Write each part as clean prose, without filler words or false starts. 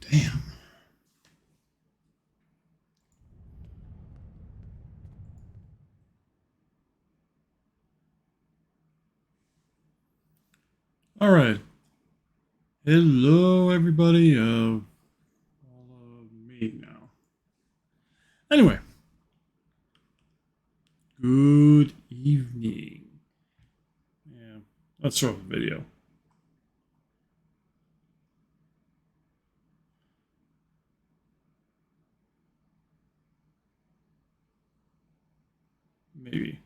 damn. All right. Hello, everybody. Follow me now. Anyway. Good evening. Yeah, let's throw up a video. Maybe.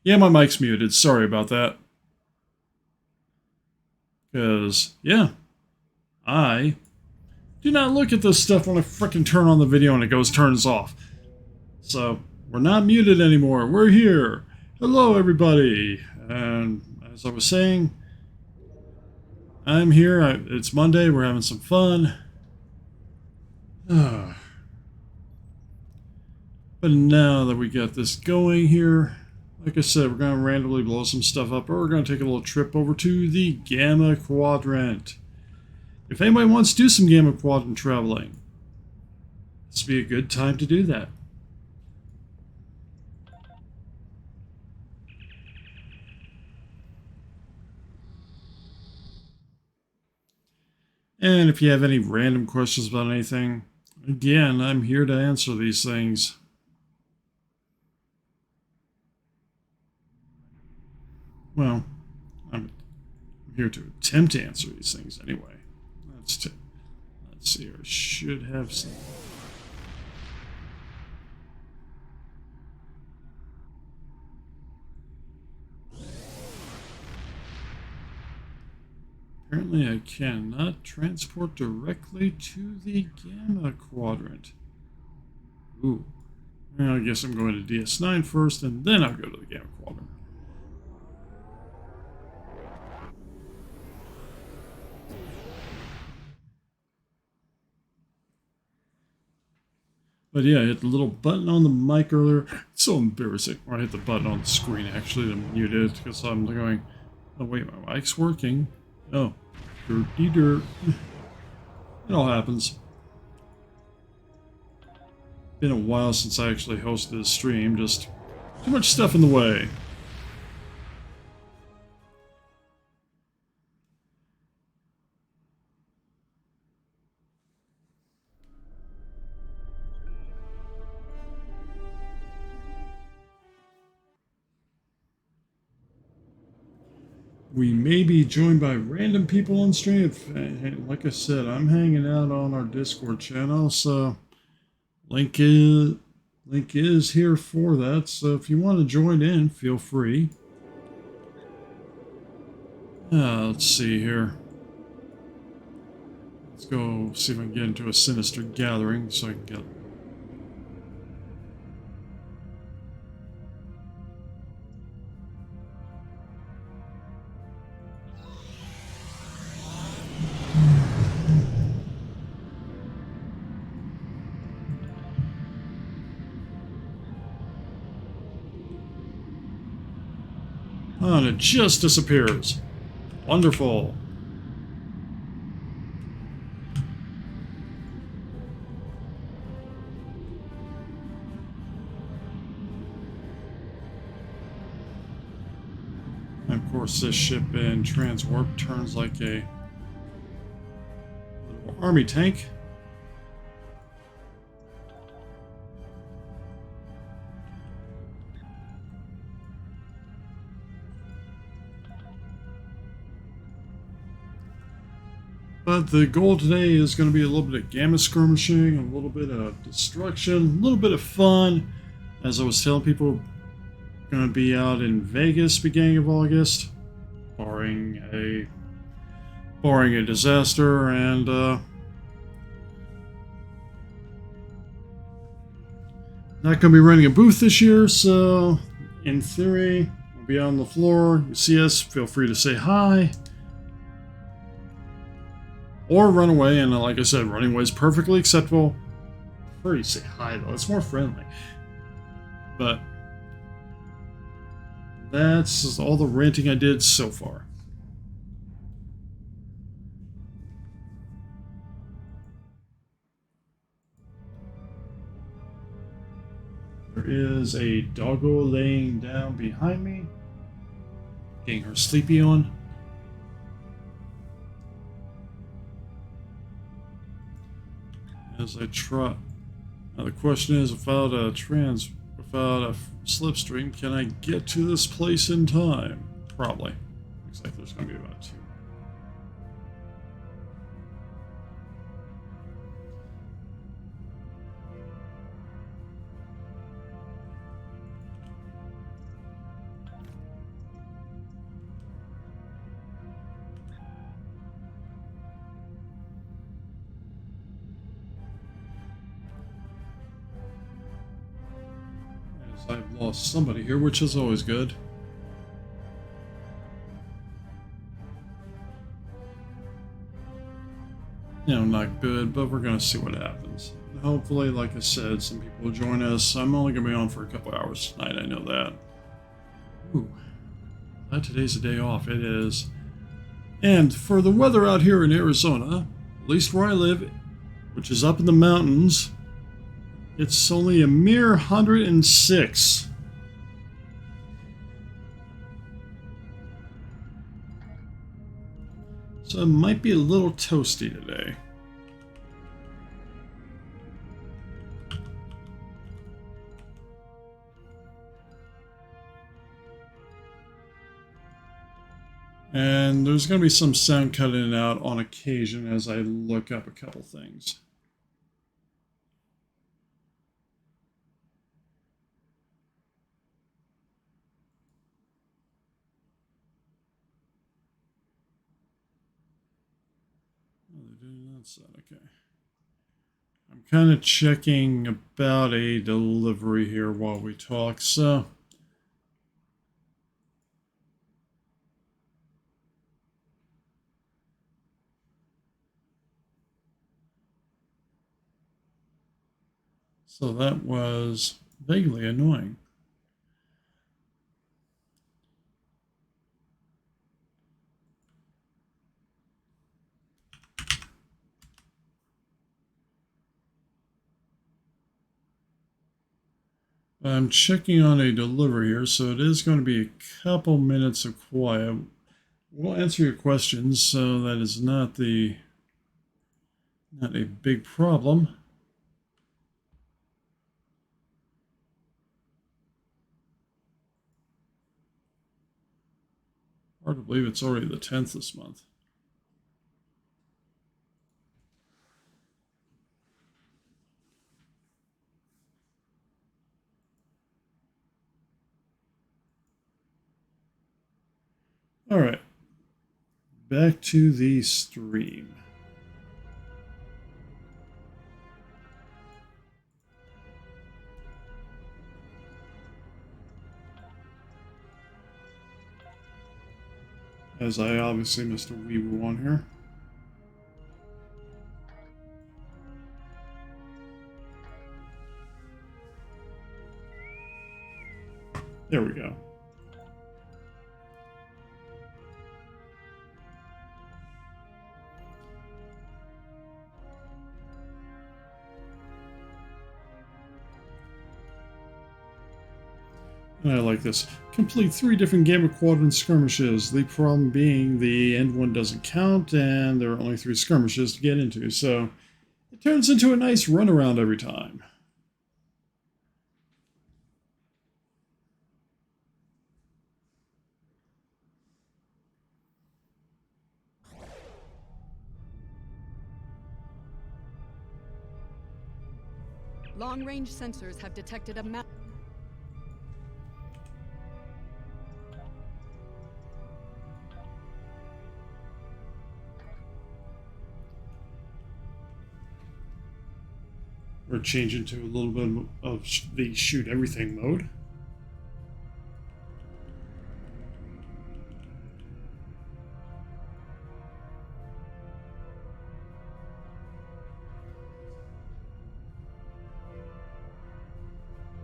Yeah, my mic's muted. Sorry about that. Because, yeah, I do not look at this stuff when I frickin' turn on the video and it turns off. So, we're not muted anymore. We're here. Hello, everybody. And as I was saying, I'm here. It's Monday. We're having some fun. But now that we got this going here, like I said, we're going to randomly blow some stuff up, or we're going to take a little trip over to the Gamma Quadrant. If anybody wants to do some Gamma Quadrant traveling, this would be a good time to do that. And if you have any random questions about anything, again, I'm here to answer these things. Well, I'm here to attempt to answer these things anyway. Let's see here. I should have some. Apparently I cannot transport directly to the Gamma Quadrant. Ooh. Well, I guess I'm going to DS9 first, and then I'll go to the Gamma Quadrant. But yeah, I hit the little button on the mic earlier. It's so embarrassing. Or I hit the button on the screen, actually, to mute it, because I'm going, oh wait, my mic's working. Oh, dirty dirt. It all happens. Been a while since I actually hosted a stream, just too much stuff in the way. We may be joined by random people on stream. Like I said, I'm hanging out on our Discord channel, so link is here for that. So if you want to join in, feel free. Let's see here. Let's go see if I can get into a sinister gathering so I can get. Oh, and it just disappears. Wonderful. And of course, this ship in transwarp turns like a little army tank. But the goal today is going to be a little bit of gamma skirmishing, a little bit of destruction, a little bit of fun. As I was telling people, going to be out in Vegas beginning of August, barring a disaster, and not going to be running a booth this year. So, in theory, we'll be on the floor. You see us, feel free to say hi. Or run away, and like I said, running away is perfectly acceptable. I prefer you say hi, though. It's more friendly. But that's all the ranting I did so far. There is a doggo laying down behind me, getting her sleepy on. As I trot. Now the question is, without a slipstream, can I get to this place in time? Probably. Looks like there's going to be about 2. I've lost somebody here, which is always good. You know, not good, but we're going to see what happens. Hopefully, like I said, some people will join us. I'm only going to be on for a couple hours tonight, I know that. Ooh, glad today's a day off. It is. And for the weather out here in Arizona, at least where I live, which is up in the mountains, it's only a mere 106. So it might be a little toasty today. And there's going to be some sound cut in and out on occasion as I look up a couple things. Oh, they're doing that side, okay. I'm kind of checking about a delivery here while we talk, so... So that was vaguely annoying. I'm checking on a delivery here, so it is going to be a couple minutes of quiet. We'll answer your questions, so that is not a big problem. Hard to believe it's already the 10th this month. All right, back to the stream. As I obviously missed a wee woo on here. There we go. And I like this. Complete 3 different Gamma Quadrant skirmishes. The problem being the end one doesn't count, and there are only 3 skirmishes to get into, so it turns into a nice runaround every time. Long-range sensors have detected a map. We're changing to a little bit of the shoot everything mode.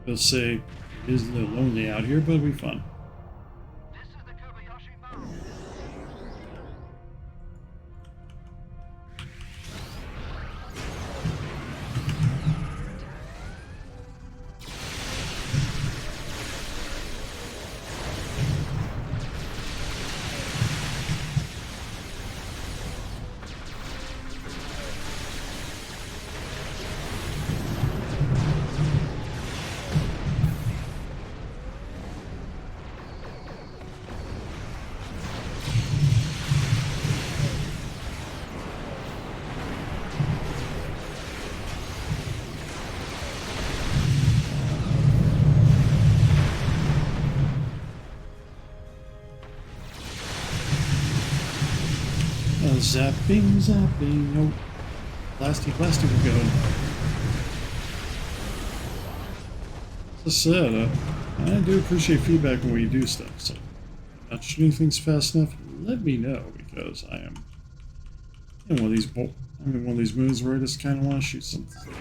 Let's say it is a little lonely out here, but it'll be fun. Zapping, zapping, nope. Blasty, blasty will go. I said, I do appreciate feedback when we do stuff, so not shooting things fast enough, let me know, because I am in one of these I'm in one of these moods where I just kind of want to shoot something.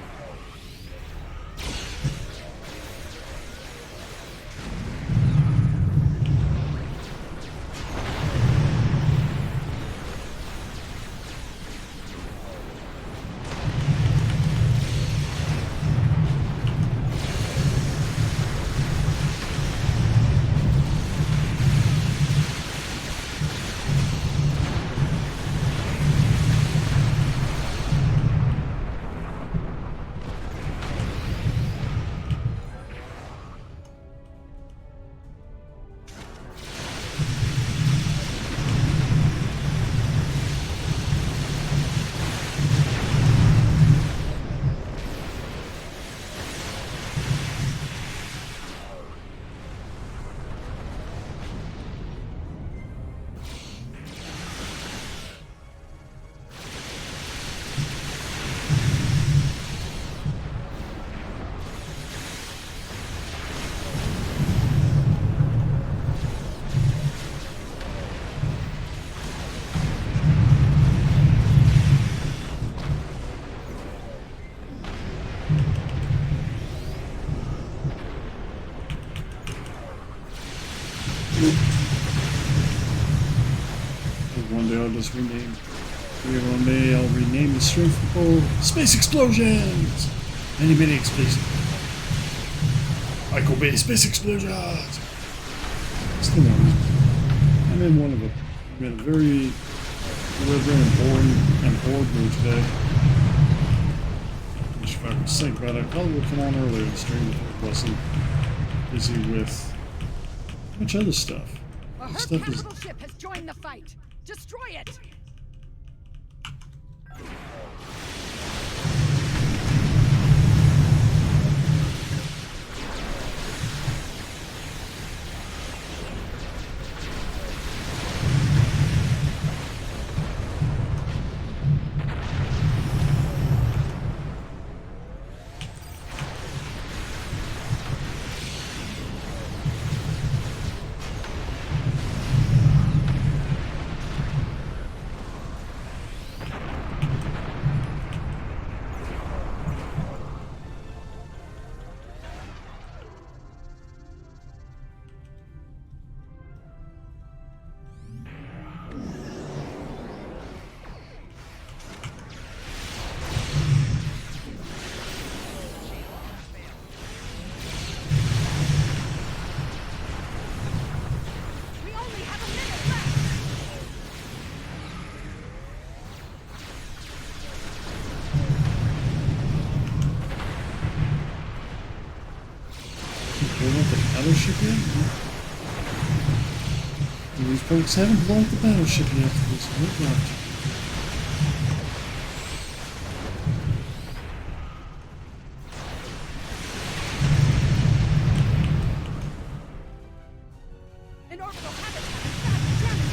One day I'll just rename. One day I'll rename the stream for Space Explosions! Many explosions. Michael Bay Space Explosions! Still one. I'm in one of them. I'm in a very delivering and bored mood today. Which if I was thinking about it, I probably would come on earlier in the stream if I wasn't busy with much other stuff. A Herc capital ship has joined the fight. Destroy it! Battleship yet? These folks haven't blown up the battleship yet. There's no doubt. An orbital habitat is fast German.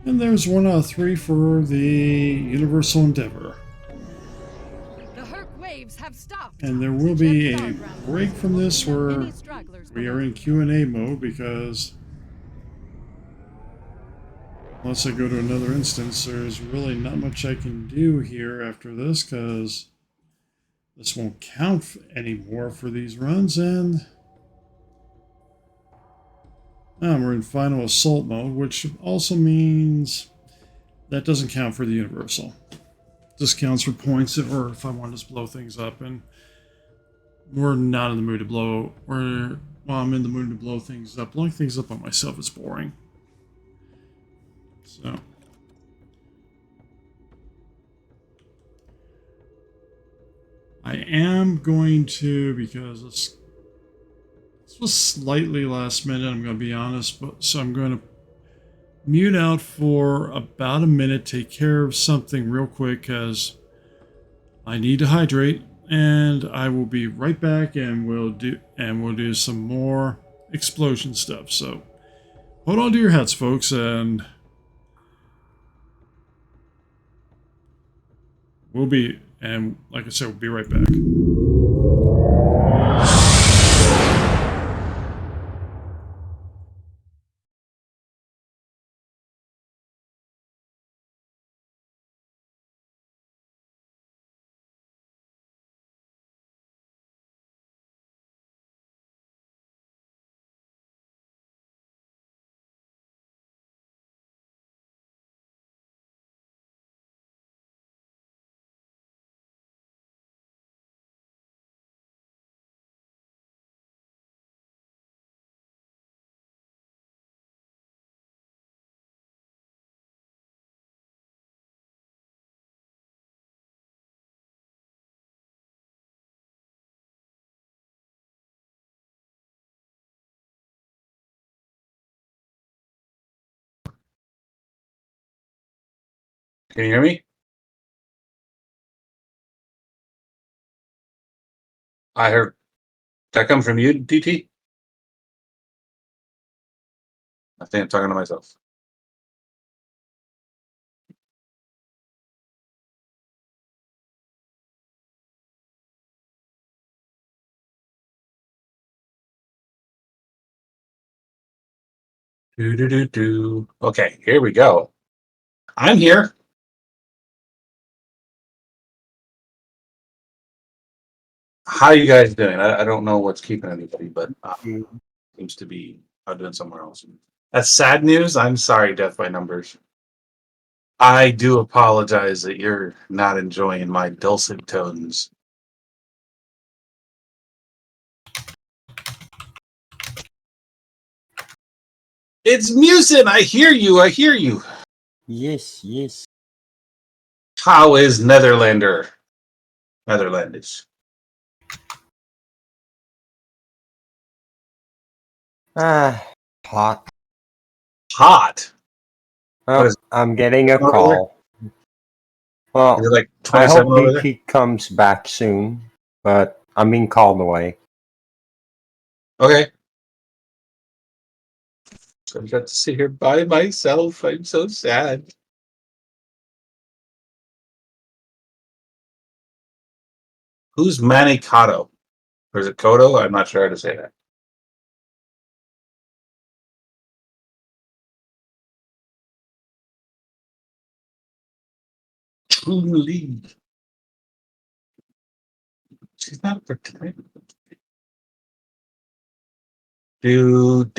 And there's 1 out of 3 for the Universal Endeavor. The Herc waves have stopped. And there will be a break from this where we are in Q&A mode because unless I go to another instance, there's really not much I can do here after this because this won't count anymore for these runs, and we're in final assault mode, which also means that doesn't count for the universal. This counts for points or if I want to just blow things up, and we're not in the mood to blow, well, I'm in the mood to blow things up. Blowing things up on myself is boring. So I am going to, because this was slightly last minute, I'm going to be honest, but so I'm going to mute out for about a minute, take care of something real quick because I need to hydrate, and I will be right back, and we'll do some more explosion stuff. So hold on to your hats, folks, and like I said, we'll be right back. Can you hear me? I heard that comes from you, DT? I think I'm talking to myself. Do. Okay, here we go. I'm here. How you guys doing? I don't know what's keeping anybody, but seems to be doing somewhere else. That's sad news. I'm sorry, Death by Numbers. I do apologize that you're not enjoying my dulcet tones. It's Musin. I hear you. I hear you. Yes, yes. How is Netherlandish? Hot. Hot. Well, What is I'm getting a over there? call. Is Well, it like I 27 hope over there? DT comes back soon, but I'm being called away. Okay. So I got to sit here by myself. I'm so sad. Who's Manicato? Or is it Kodo? I'm not sure how to say that. Truly. She's not pretending. Do.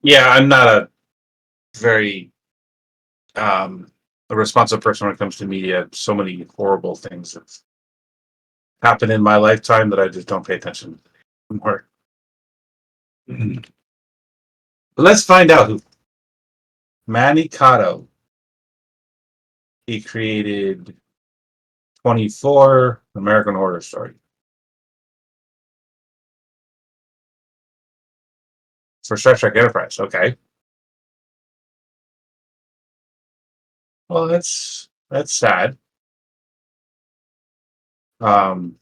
Yeah, I'm not a very a responsive person when it comes to media. So many horrible things have happened in my lifetime that I just don't pay attention anymore. But let's find out who Manicato. He created 24 American Horror Story for Star Trek Enterprise. Okay. Well, that's sad. Um,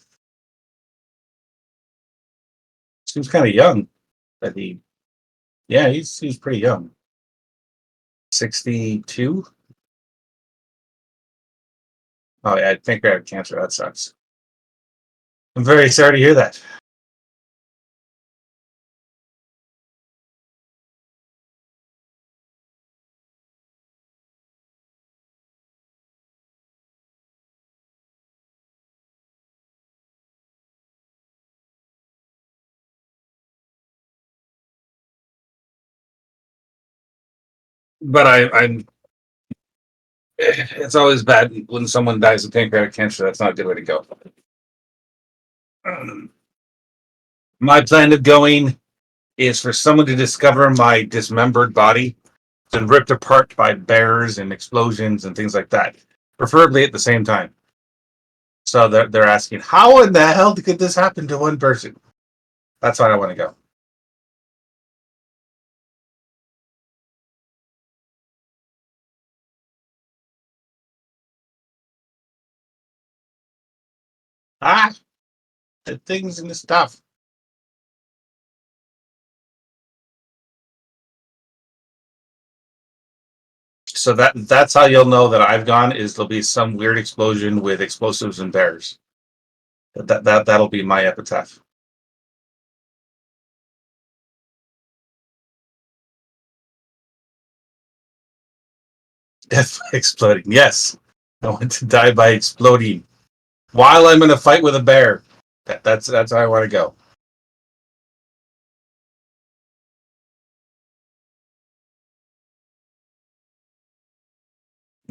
seems kind of young that he. Yeah, he's pretty young. 62. Oh yeah, I think I have cancer. That sucks. I'm very sorry to hear that. But I'm. It's always bad when someone dies of pancreatic cancer. That's not a good way to go. My plan of going is for someone to discover my dismembered body been ripped apart by bears and explosions and things like that, preferably at the same time. So they're asking, how in the hell could this happen to one person? That's why I want to go. The things and the stuff. So that's how you'll know that I've gone, is there'll be some weird explosion with explosives and bears. That'll be my epitaph. Death by exploding. Yes. I want to die by exploding while I'm in a fight with a bear. That's how I want to go.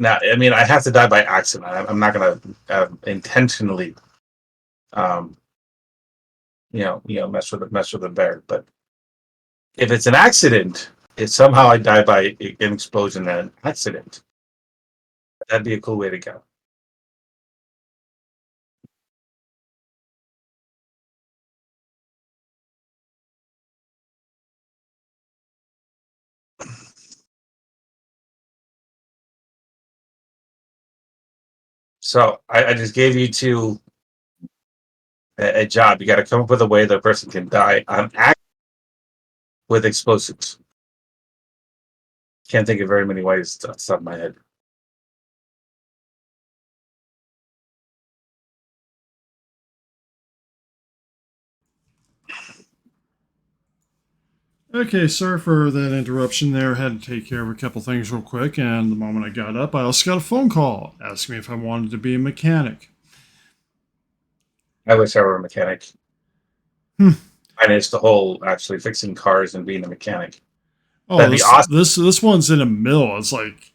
Now, I mean, I have to die by accident. I'm not going to intentionally, um, mess with a bear. But if it's an accident, if somehow I die by an explosion and an accident, that'd be a cool way to go. So I just gave you two a job. You got to come up with a way that a person can die on act with explosives. Can't think of very many ways off the top of my head. Okay, sorry for that interruption there. I had to take care of a couple things real quick, and the moment I got up, I also got a phone call asking me if I wanted to be a mechanic. I wish I were a mechanic. Hmm. And it's the whole actually fixing cars and being a mechanic. Oh, That'd be awesome. This one's in a mill. It's like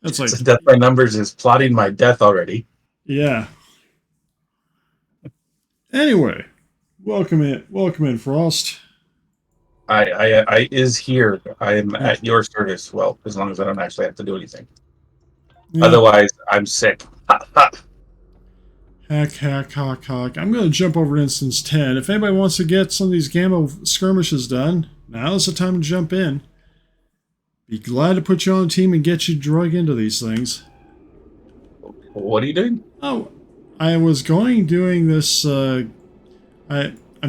it's like So death by numbers is plotting my death already. Yeah. Anyway, welcome in, Frost. I is here. I am at your service. Well, as long as I don't actually have to do anything. Yeah. Otherwise, I'm sick. Hack. I'm going to jump over to instance 10. If anybody wants to get some of these gamma skirmishes done, now's the time to jump in. Be glad to put you on the team and get you drug into these things. What are you doing? Oh, I was doing this. I'm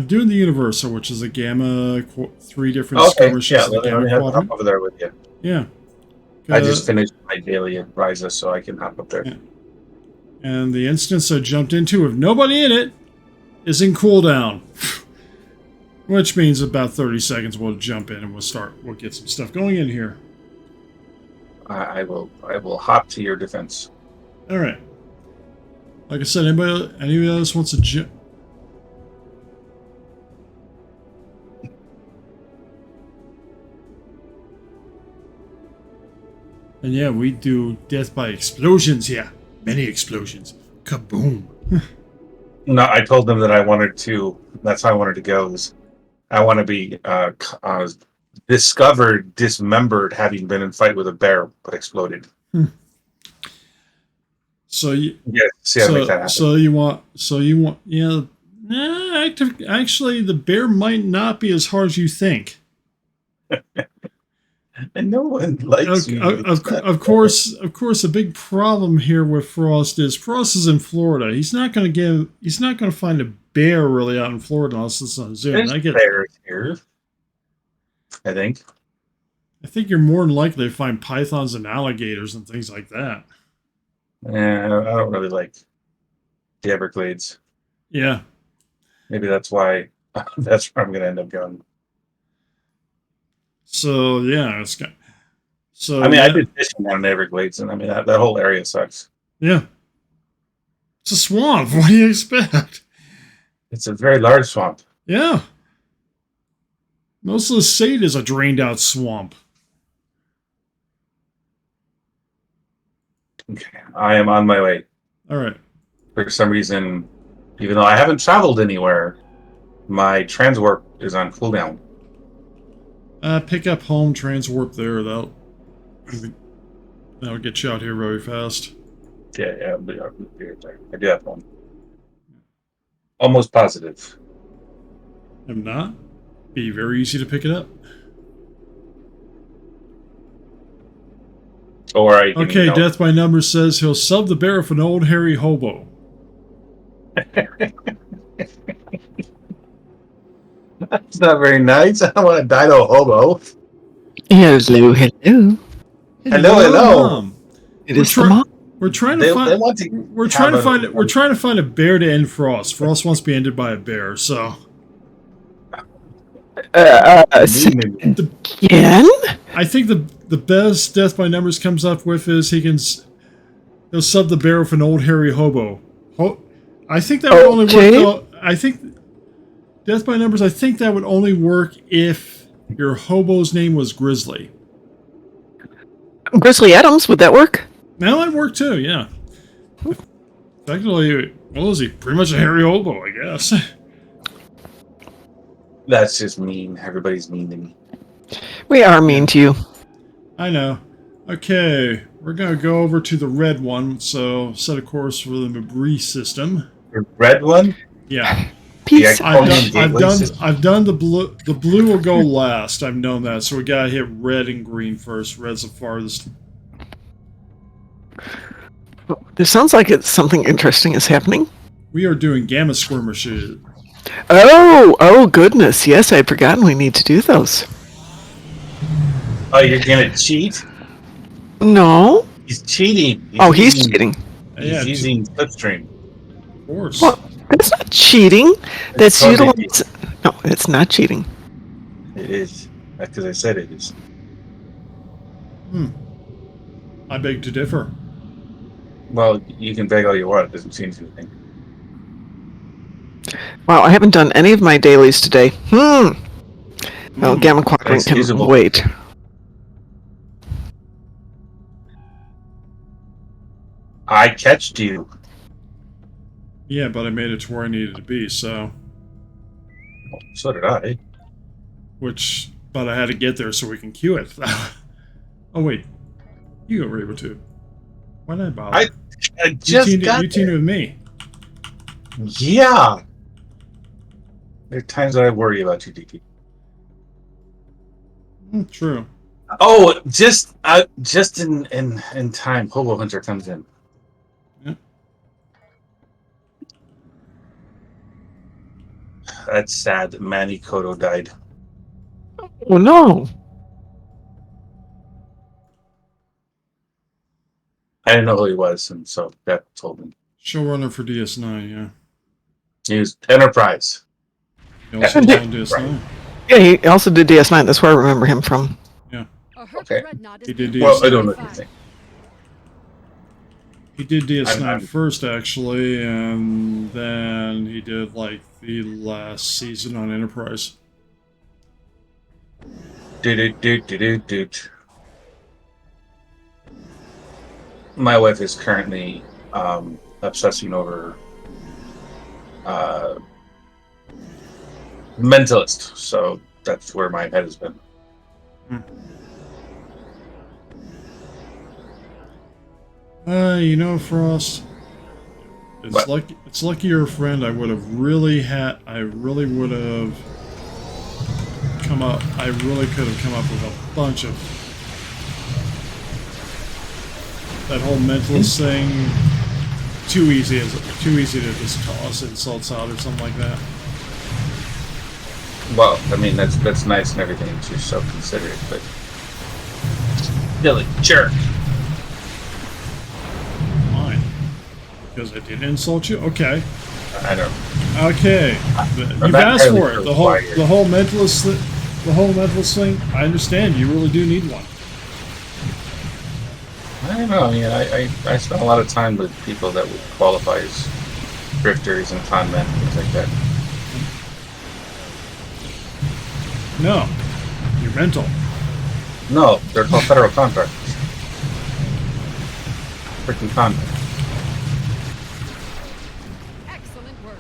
doing the Universal, which is a gamma, 3 different skirmishes. Yeah, in the let me gamma hop quadrant. over there with you. Yeah. I just finished my daily at Ryza, so I can hop up there. Yeah. And the instance I jumped into with nobody in it is in cooldown. Which means about 30 seconds we'll jump in and we'll get some stuff going in here. I will hop to your defense. Alright. Like I said, anybody else wants to jump? And yeah, we do death by explosions here. Many explosions. Kaboom. No, I told them that I wanted to. That's how I wanted to go. I want to be discovered, dismembered, having been in fight with a bear, but exploded. So you see how to make that happen. So you want yeah. Actually, the bear might not be as hard as you think. And no one likes you. Of course, a big problem here with Frost is in Florida. He's not going to find a bear really out in Florida unless it's on Zoom. There's bears here, I think. I think you're more than likely to find pythons and alligators and things like that. Yeah, I don't really like the Everglades. Yeah. Maybe that's why. That's where I'm going to end up going. So yeah, I mean, I did fishing down in the Everglades, and I mean that whole area sucks. Yeah, it's a swamp. What do you expect? It's a very large swamp. Yeah, most of the state is a drained out swamp. Okay, I am on my way. All right. For some reason, even though I haven't traveled anywhere, my transwarp is on cooldown. Pick up home, transwarp there. That'll get you out here very fast. Yeah, I'll be right there. I do have one. Almost positive. If not, be very easy to pick it up. Or I can, Okay, Death by Numbers says he'll sub the bear of an old hairy hobo. That's not very nice. I don't want to die to a hobo. Hello, hello. Hello. Mom. It is the mom. We're trying to They find. want to We're trying to find. We're trying to find a bear to end Frost. Frost wants to be ended by a bear. So Again? I think the best Death by Numbers comes up with is he'll sub the bear with an old hairy hobo. I think that would only work. Though, I think Death by Numbers. I think that would only work if your hobo's name was Grizzly. Grizzly Adams, would that work? That might work too. Yeah. Technically, well, is he pretty much a hairy hobo? I guess. That's just mean. Everybody's mean to me. We are mean to you. I know. Okay, we're gonna go over to the red one. So set a course for the Mabri system. The red one? Yeah. Peace. I've done the blue. The blue will go last. I've known that. So we gotta hit red and green first. Red's the farthest. This sounds like something interesting is happening. We are doing gamma skirmishes. Oh goodness. Yes, I had forgotten we need to do those. Oh, you're gonna cheat? No. He's cheating. He's cheating. He's using Slipstream. Of course. Well, that's not cheating. That's totally utilizing. No, it's not cheating. It is. Because I said it is. I beg to differ. Well, you can beg all you want. It doesn't change anything. Wow, I haven't done any of my dailies today. Well, Gamma Quadrant can Excusable. wait. I catched you. Yeah, but I made it to where I needed to be. So, So did I. but I had to get there so we can queue it. Oh wait, you were able to. Why not bother? I just got you teamed with me. Yeah. There are times that I worry about you, DT. True. Oh, just in time, Hobo Hunter comes in. Yeah. That's sad that Manny Koto died. Oh no. I didn't know who he was, and so that told me. Showrunner for DS9, yeah. He was Enterprise. He also was on DS9. Yeah, he also did DS9. That's where I remember him from. Yeah. Okay. He did DS9. Well, I don't know anything. He did DS9 I'm- first, actually, and then he did, like, the last season on Enterprise. Doot. My wife is currently obsessing over Mentalist, so that's where my head has been. You know, Frost, it's lucky you're a friend. I really could have come up with a bunch of that whole mentalist thing. Too easy to just toss insults out or something like that. Well, I mean that's nice and everything. She's so considerate, but still a jerk. Fine, because I didn't insult you. Okay. I don't. Okay. You've asked for it. The whole mentalist thing. I understand. You really do need one. I don't know. I spent a lot of time with people that would qualify as drifters and con men and things like that. No, you're mental. No, they're called federal contractors. Freaking con men. Excellent work.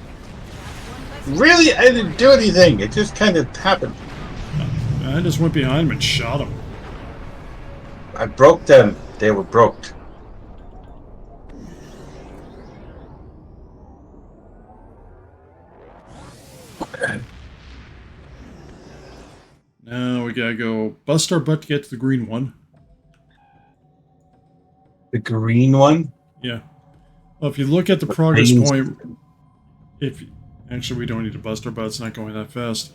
That's one less Really? I didn't do anything. It just kind of happened. I just went behind him and shot him. I broke them. They were broke. Now we gotta go bust our butt to get to the green one. The green one? Yeah. Well, if you look at the progress point, actually we don't need to bust our butt. It's not going that fast.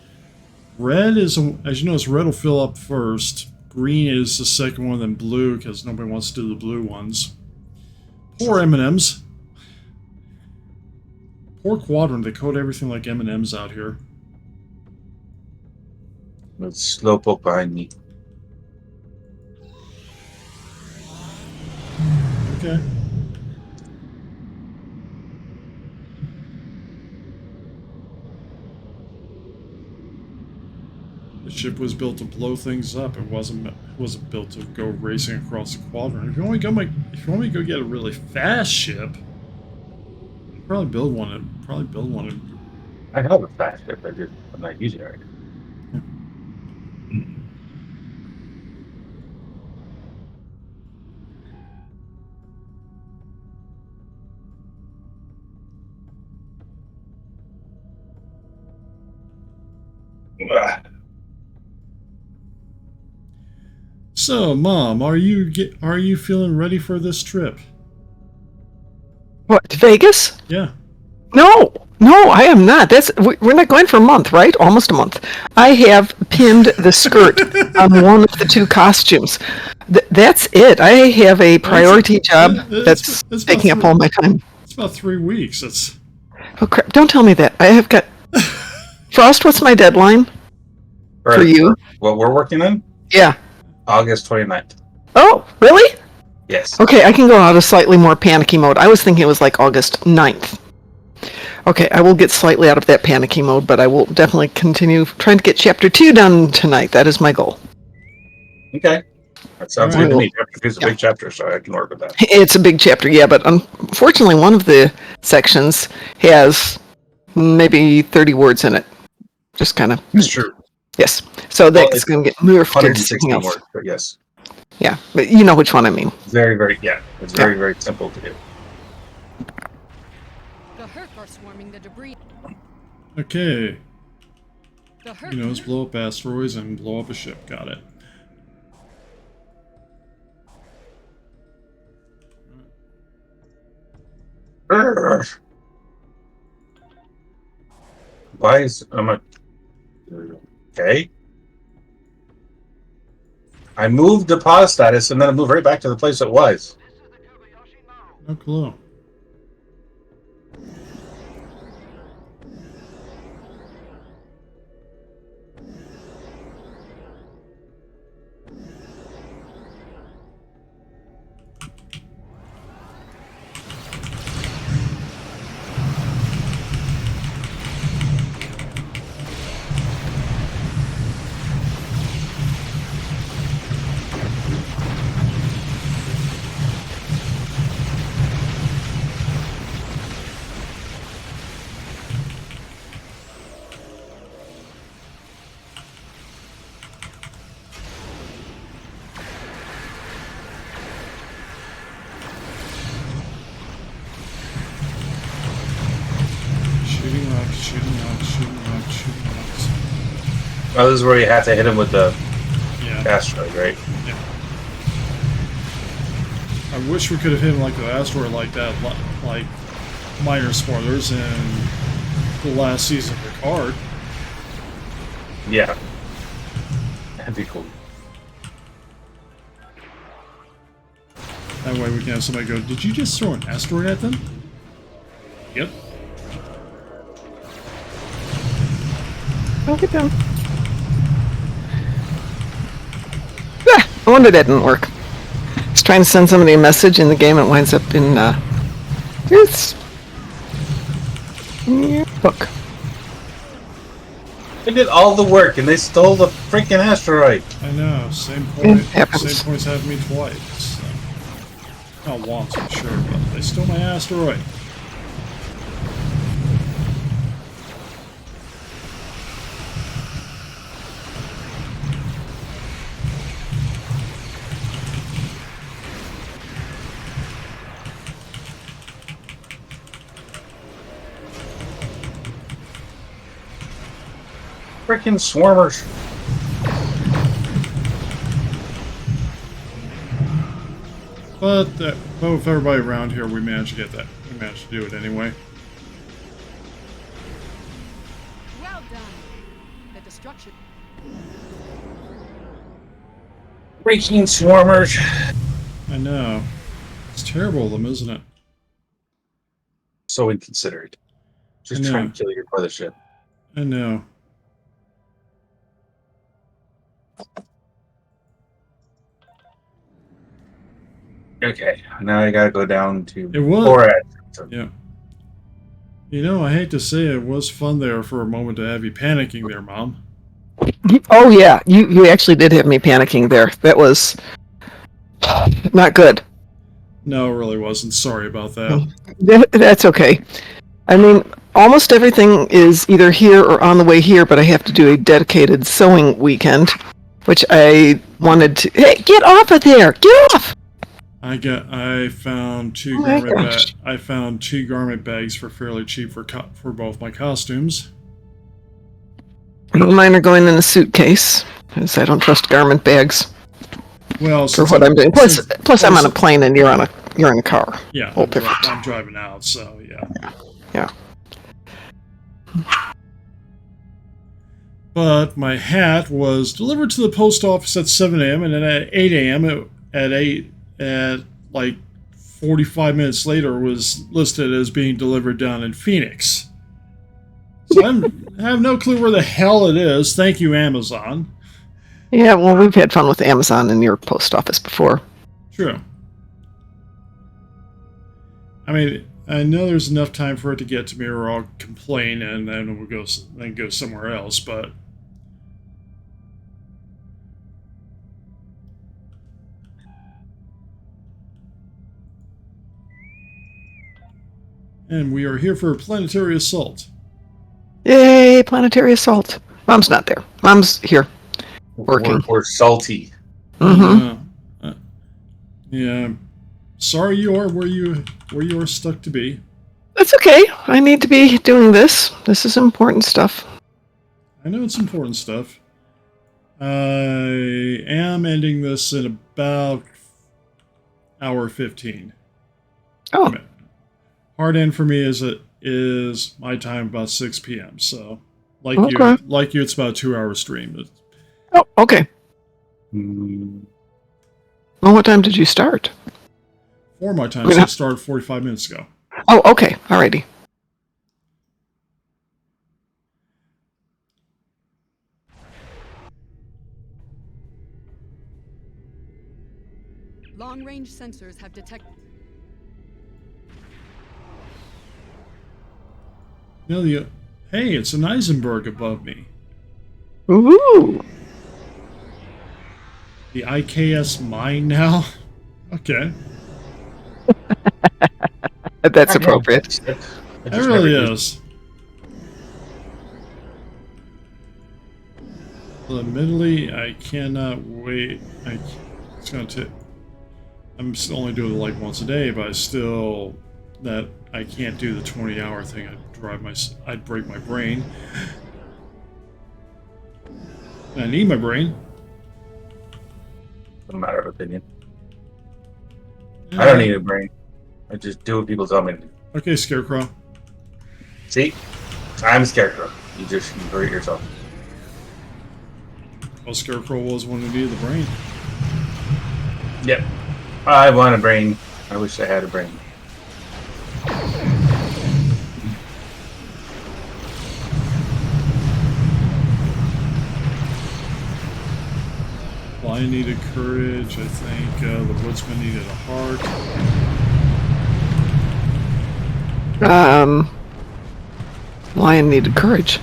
Red is, as you notice, red will fill up first. Green is the second one, then blue, because nobody wants to do the blue ones. Poor M&Ms. Poor quadrant. They code everything like M&Ms out here. There's slowpoke behind me. Okay. The ship was built to blow things up. It wasn't built to go racing across the quadrant. If you want me to go get a really fast ship, I'd probably build one. I have a fast ship. I'm not using it right now. So, Mom, are you feeling ready for this trip? What, to Vegas? Yeah. No, I am not. We're not going for a month, right? Almost a month. I have pinned the skirt on one of the two costumes. That's it. I have a priority job that's taking up all my time. It's about 3 weeks. That's. Oh crap! Don't tell me that. I have got. Frost, what's my deadline for you? What we're working on? Yeah. August 29th. Oh, really? Yes. Okay, I can go out of slightly more panicky mode. I was thinking it was like August 9th. Okay, I will get slightly out of that panicky mode, but I will definitely continue trying to get Chapter 2 done tonight. That is my goal. Okay. That sounds good to me. Chapter 2 is a big chapter, so I can work with that. It's a big chapter, yeah, but unfortunately one of the sections has maybe 30 words in it. Just kind of... It's true. Yes. So that's going to get morphed into something else. Words, but yes. Yeah, but you know which one I mean. Very, very, yeah. It's very, very simple to do. The Herc are swarming the debris. Okay. The Herc. You know, blow up asteroids and blow up a ship. Got it. Why is okay? I moved the pause status and then I moved right back to the place it was. No clue. Shooting rocks. Oh, this is where you have to hit him with the Yeah. asteroid, right? Yeah. I wish we could have hit him like the asteroid like that, like minor spoilers in the last season of Picard. Yeah. That'd be cool. That way we can have somebody go, did you just throw an asteroid at them? Yep. Look at them. Ah, I wonder that didn't work. I was trying to send somebody a message in the game, it winds up in, it's... in your book. They did all the work and they stole the freaking asteroid. I know, same point. It happens. Same point's happened to me twice. So. Not once, I'm sure, but they stole my asteroid. Freaking swarmers. But with everybody around here, we managed to get that. We managed to do it anyway. Well done. The destruction. Freaking swarmers. I know. It's terrible of them, isn't it? So inconsiderate. Just I try know. and kill your mothership. I know. Okay, now I gotta go down to It was. Borat. Yeah. You know, I hate to say it was fun there for a moment to have you panicking there, Mom. Oh yeah, you actually did have me panicking there. That was not good. No, it really wasn't. Sorry about that. That's okay. I mean, almost everything is either here or on the way here, but I have to do a dedicated sewing weekend, which I wanted to. Hey, get off of there! Get off! I found two Oh my garment gosh. I found 2 garment bags for fairly cheap for both my costumes. Mine are going in a suitcase, because I don't trust garment bags Well, for what I'm doing. Plus, I'm on a plane and you're in a car. Yeah, Whole different. I'm driving out, so yeah. Yeah. But my hat was delivered to the post office at 7 a.m. and then at 8 a.m. at like 45 minutes later was listed as being delivered down in Phoenix. So I have no clue where the hell it is. Thank you, Amazon. Yeah, well, we've had fun with Amazon and your post office before. True. I mean, I know there's enough time for it to get to me, or I'll complain and then we'll go somewhere else. But and we are here for a planetary assault. Yay, planetary assault. Mom's not there. Mom's here. Working. Or salty. Mm-hmm. Yeah. Sorry, you are where you are stuck to be. That's okay. I need to be doing this. This is important stuff. I know it's important stuff. I am ending this in about hour 15. Oh. Hard end for me is my time about 6 p.m. So, like you, it's about a 2-hour stream. Oh, okay. Mm. Well, what time did you start? For my time, so it started 45 minutes ago. Oh, okay. Alrighty. Long-range sensors have detected. Hey, it's an Eisenberg above me. Ooh. The IKS mine now? Okay. That's appropriate. It really is. Well, admittedly, I cannot wait. It's going to. I'm still only doing it like once a day, but I can't do the 20-hour thing. I'd break my brain. I need my brain. It's a matter of opinion. I don't need a brain. I just do what people tell me to do. Okay, Scarecrow. See? I'm Scarecrow. You hurt yourself. Well, Scarecrow was one who needed the brain. Yep. I want a brain. I wish I had a brain. Lion needed courage. I think the woodsman needed a heart. Lion needed courage.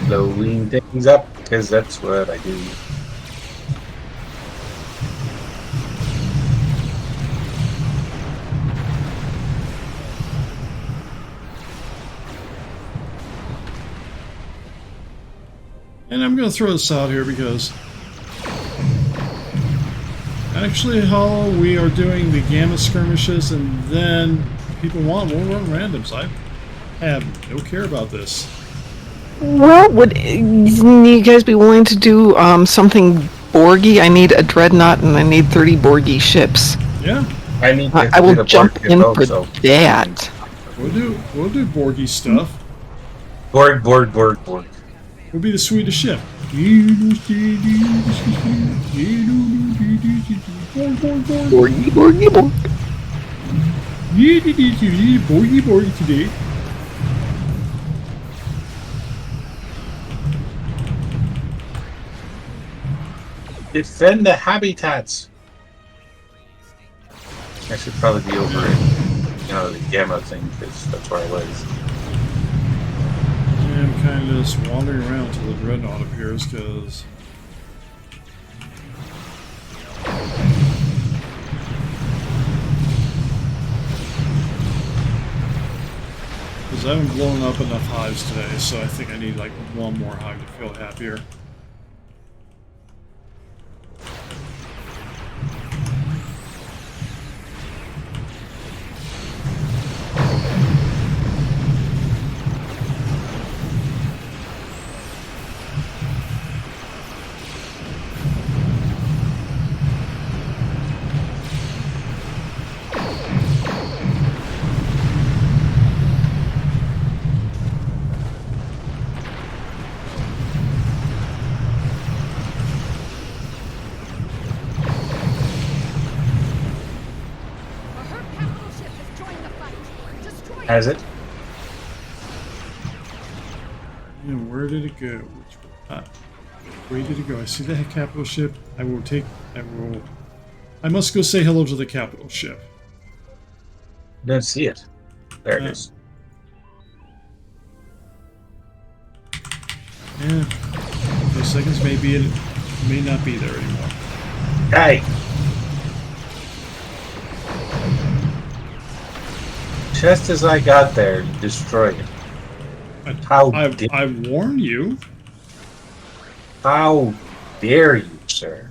Blowing things up, because that's what I do. And I'm going to throw this out here because Actually, Hollow, we are doing the Gamma skirmishes, and then people want, we'll run randoms. I have no care about this. Well, would you guys be willing to do something Borgy? I need a dreadnought and I need 30 Borgy ships. Yeah, I need. I will jump in for that. we'll do Borgy stuff. Borg. We'll be the Swedish ship. Borgy, Borgy, Borg. Borgy today. Defend the habitats. I should probably be over it. The Gamma thing, because that's where I was. Yeah, I'm kind of just wandering around until the dreadnought appears, because I haven't blown up enough hives today, so I think I need like one more hive to feel happier. Has it? And where did it go? Where did it go? I see the capital ship. I must go say hello to the capital ship. Don't see it. There it is. Yeah. Those seconds may not be there anymore. Hey! Just as I got there, you destroyed it. I warned you. How dare you, sir?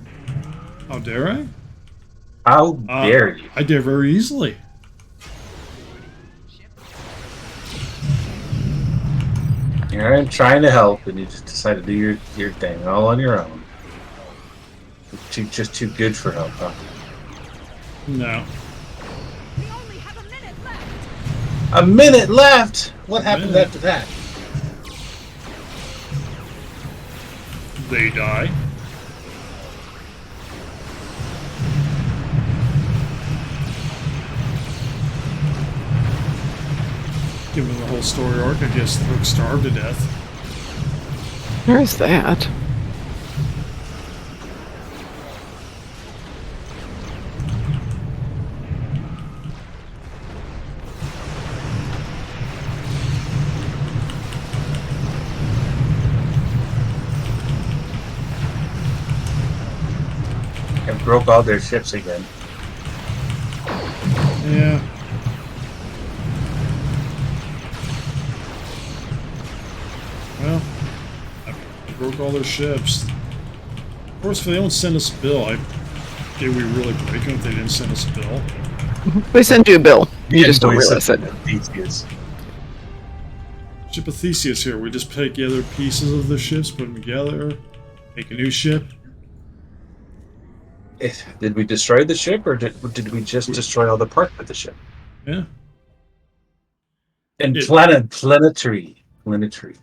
How dare I? How dare you? I dare very easily. Here I'm trying to help, and you just decide to do your thing all on your own. Just too good for help, huh? No. We only have a minute left. A minute left! What happens after that? They die. Given the whole story arc, I guess Throok starved to death. Where's that? And broke all their ships again. Yeah. Well, I broke all their ships. Of course, if they don't send us a bill, did we really break them if they didn't send us a bill? They send you a bill. You just don't realize it. Ship of Theseus here. We just take the other pieces of the ships, put them together, make a new ship. Did we destroy the ship, or did we just destroy all the parts of the ship? Yeah. And planetary.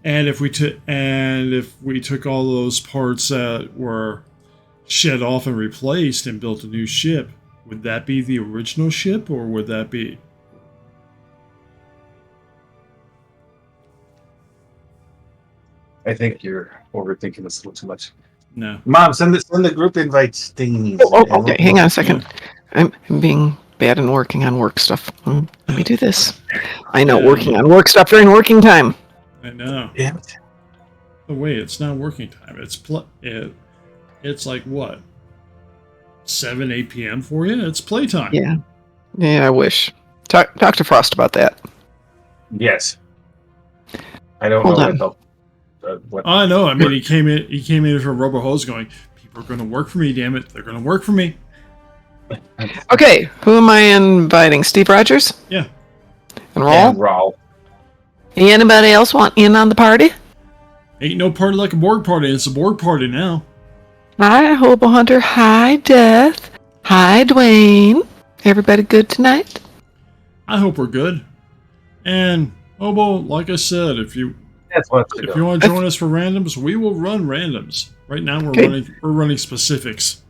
And if we took all those parts that were shed off and replaced and built a new ship, would that be the original ship, or would that be? I think you're overthinking this a little too much. No. Mom, send the group invites thingies. Oh, okay, hang on a second. I'm being bad and working on work stuff. Let me do this. I know, working on work stuff during working time. I know. Damn it. Oh wait, it's not working time. It's like what? 7, 8 p.m. for you? It's playtime. Yeah. Yeah, I wish. Talk to Frost about that. Yes. I don't Hold know on. what I know. I mean, he came in with a rubber hose going, people are going to work for me, damn it. They're going to work for me. Okay, who am I inviting? Steve Rogers? Yeah. And Rawl? And Rawl. Anybody else want in on the party? Ain't no party like a Borg party. It's a Borg party now. Hi, Hobo Hunter. Hi, Death. Hi, Dwayne. Everybody good tonight? I hope we're good. And Hobo, like I said, if you want to join us for randoms, we will run randoms. Right now we're running specifics.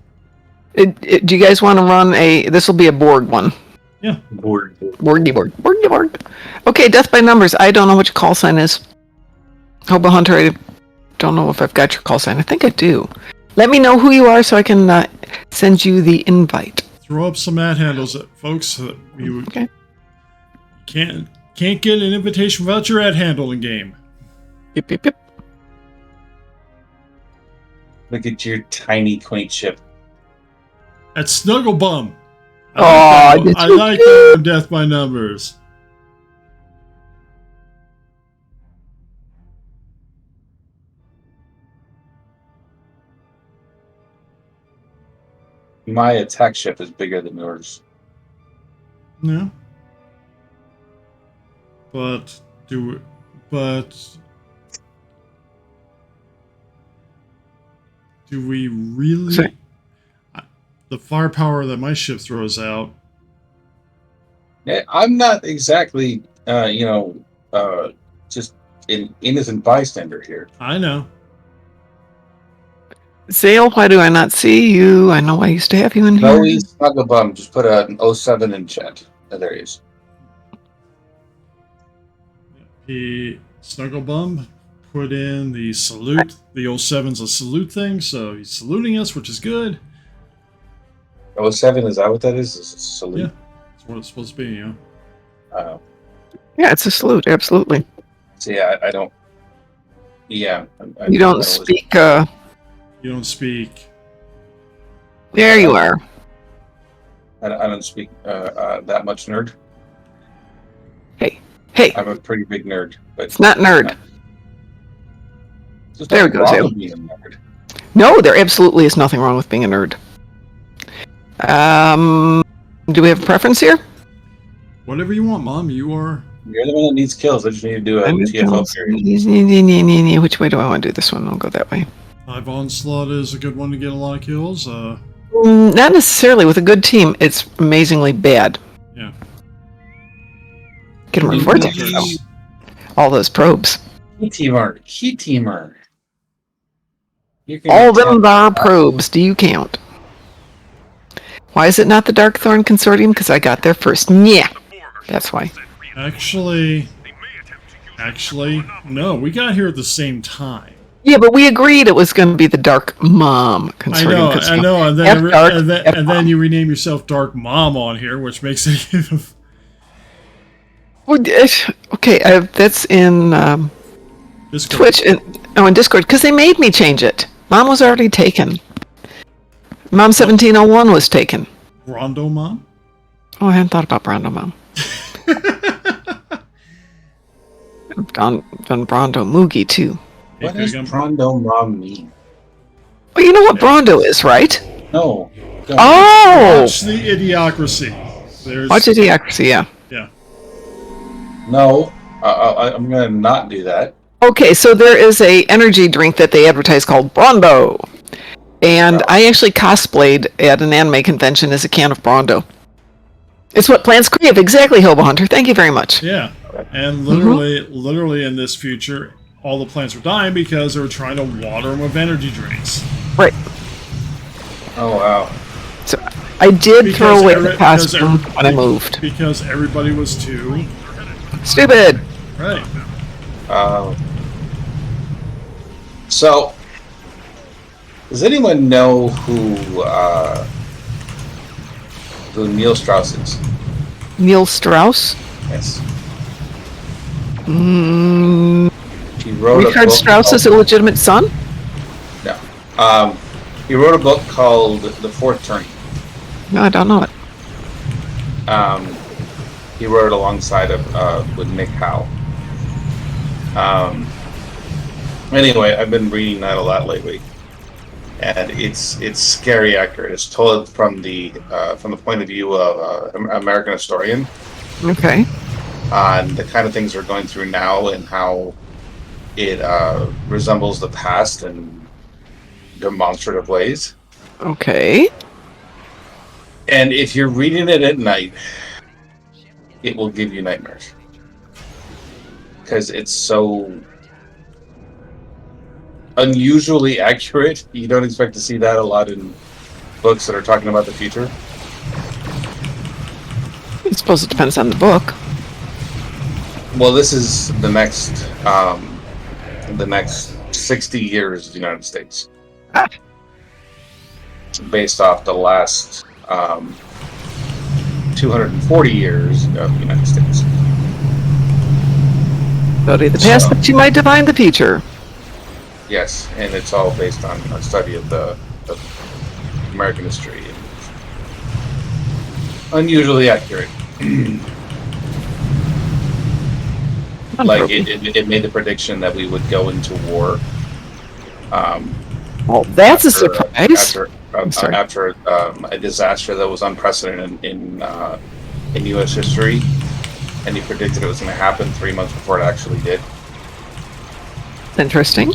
Do you guys want to run this will be a Borg one. Yeah. Borgy Borg. Okay, Death by Numbers. I don't know what your call sign is. Hobo Hunter, I don't know if I've got your call sign. I think I do. Let me know who you are so I can send you the invite. Throw up some ad handles, folks. So that you can't get an invitation without your ad handle in game. Yep. Look at your tiny, quaint ship. That's Snugglebum. I like that Death by Numbers. My attack ship is bigger than yours. No. But do we really? Sorry. The firepower that my ship throws out. I'm not exactly, just an innocent bystander here. I know. Zale, why do I not see you? I know I used to have you in No, here. he's Snugglebum. Just put an 07 in chat. Oh, there he is. He Snugglebum put in the salute. The 07's a salute thing, so he's saluting us, which is good. 07, is that what that is? Is it a salute? Yeah, that's what it's supposed to be, you know. Yeah, it's a salute, absolutely. So yeah, I don't. Yeah, You don't speak. You don't speak. There you are. I don't speak that much nerd. Hey, I'm a pretty big nerd, but it's not nerd. Just There we go, wrong Zale. with being a nerd. No, there absolutely is nothing wrong with being a nerd. Do we have a preference here? Whatever you want, Mom. You are. You're the one that needs kills. I just need to do a TFO period. Which way do I want to do this one? I'll go that way. Hive Onslaught is a good one to get a lot of kills. Not necessarily. With a good team, it's amazingly bad. Yeah. Get them Mhm. vortex. All those probes. Key teamer. All them are probes. Do you count? Why is it not the Darkthorne Consortium? Because I got there first. Yeah, that's why. Actually, no. We got here at the same time. Yeah, but we agreed it was going to be the Darkmom Consortium. I know. And then, F and then you rename yourself Darkmom on here, which makes it even. Okay, that's in Discord. Twitch. In Discord, because they made me change it. Mom was already taken. Mom 1701 was taken. Rondo Mom? Oh, I hadn't thought about Brondo Mom. I've done Brondo Moogie, too. What does Brondo Mom mean? Well, you know what Brondo is, right? No. Don't. Oh! Watch the Idiocracy. Watch Idiocracy, yeah. Yeah. No. I'm going to not do that. Okay, so there is a energy drink that they advertise called Brondo. And I actually cosplayed at an anime convention as a can of Brondo. It's what plants crave. Exactly, Hobo Hunter. Thank you very much. Yeah. And literally in this future, all the plants are dying because they were trying to water them with energy drinks. Right. Oh, wow. So I did throw away the costume when I moved. Because everybody was too... Stupid! Right. So, does anyone know who Neil Strauss is? Neil Strauss? Yes. He wrote a Richard book Strauss's called- illegitimate son? No. He wrote a book called The Fourth Turning. No, I don't know it. He wrote it alongside of with Nick Howe. Anyway, I've been reading that a lot lately. and it's scary accurate. It's told from the point of view of an American historian Okay. on the kind of things we're going through now and how it resembles the past in demonstrative ways. Okay. And if you're reading it at night, it will give you nightmares because it's so unusually accurate. You don't expect to see that a lot in books that are talking about the future. I suppose it depends on the book. Well, this is the next 60 years of the United States, Ah. based off the last 240 years of the United States. Study the past, but you might divine the future. Yes, and it's all based on a study of the American history. Unusually accurate. Like it made the prediction that we would go into war. Well, that's a surprise. After a disaster that was unprecedented in U.S. history, and he predicted it was going to happen 3 months before it actually did. Interesting.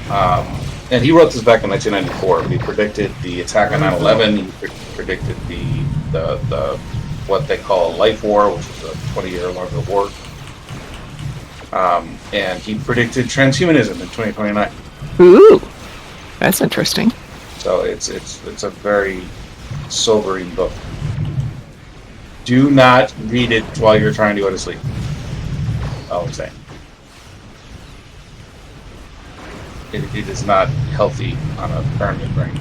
And he wrote this back in 1994. He predicted the attack on 9/11. He predicted the what they call a life war, which is a 20-year longer war. And he predicted transhumanism in 2029. Ooh, that's interesting. So it's a very sobering book. Do not read it while you're trying to go to sleep. All I'm saying. It is not healthy on a permanent brain.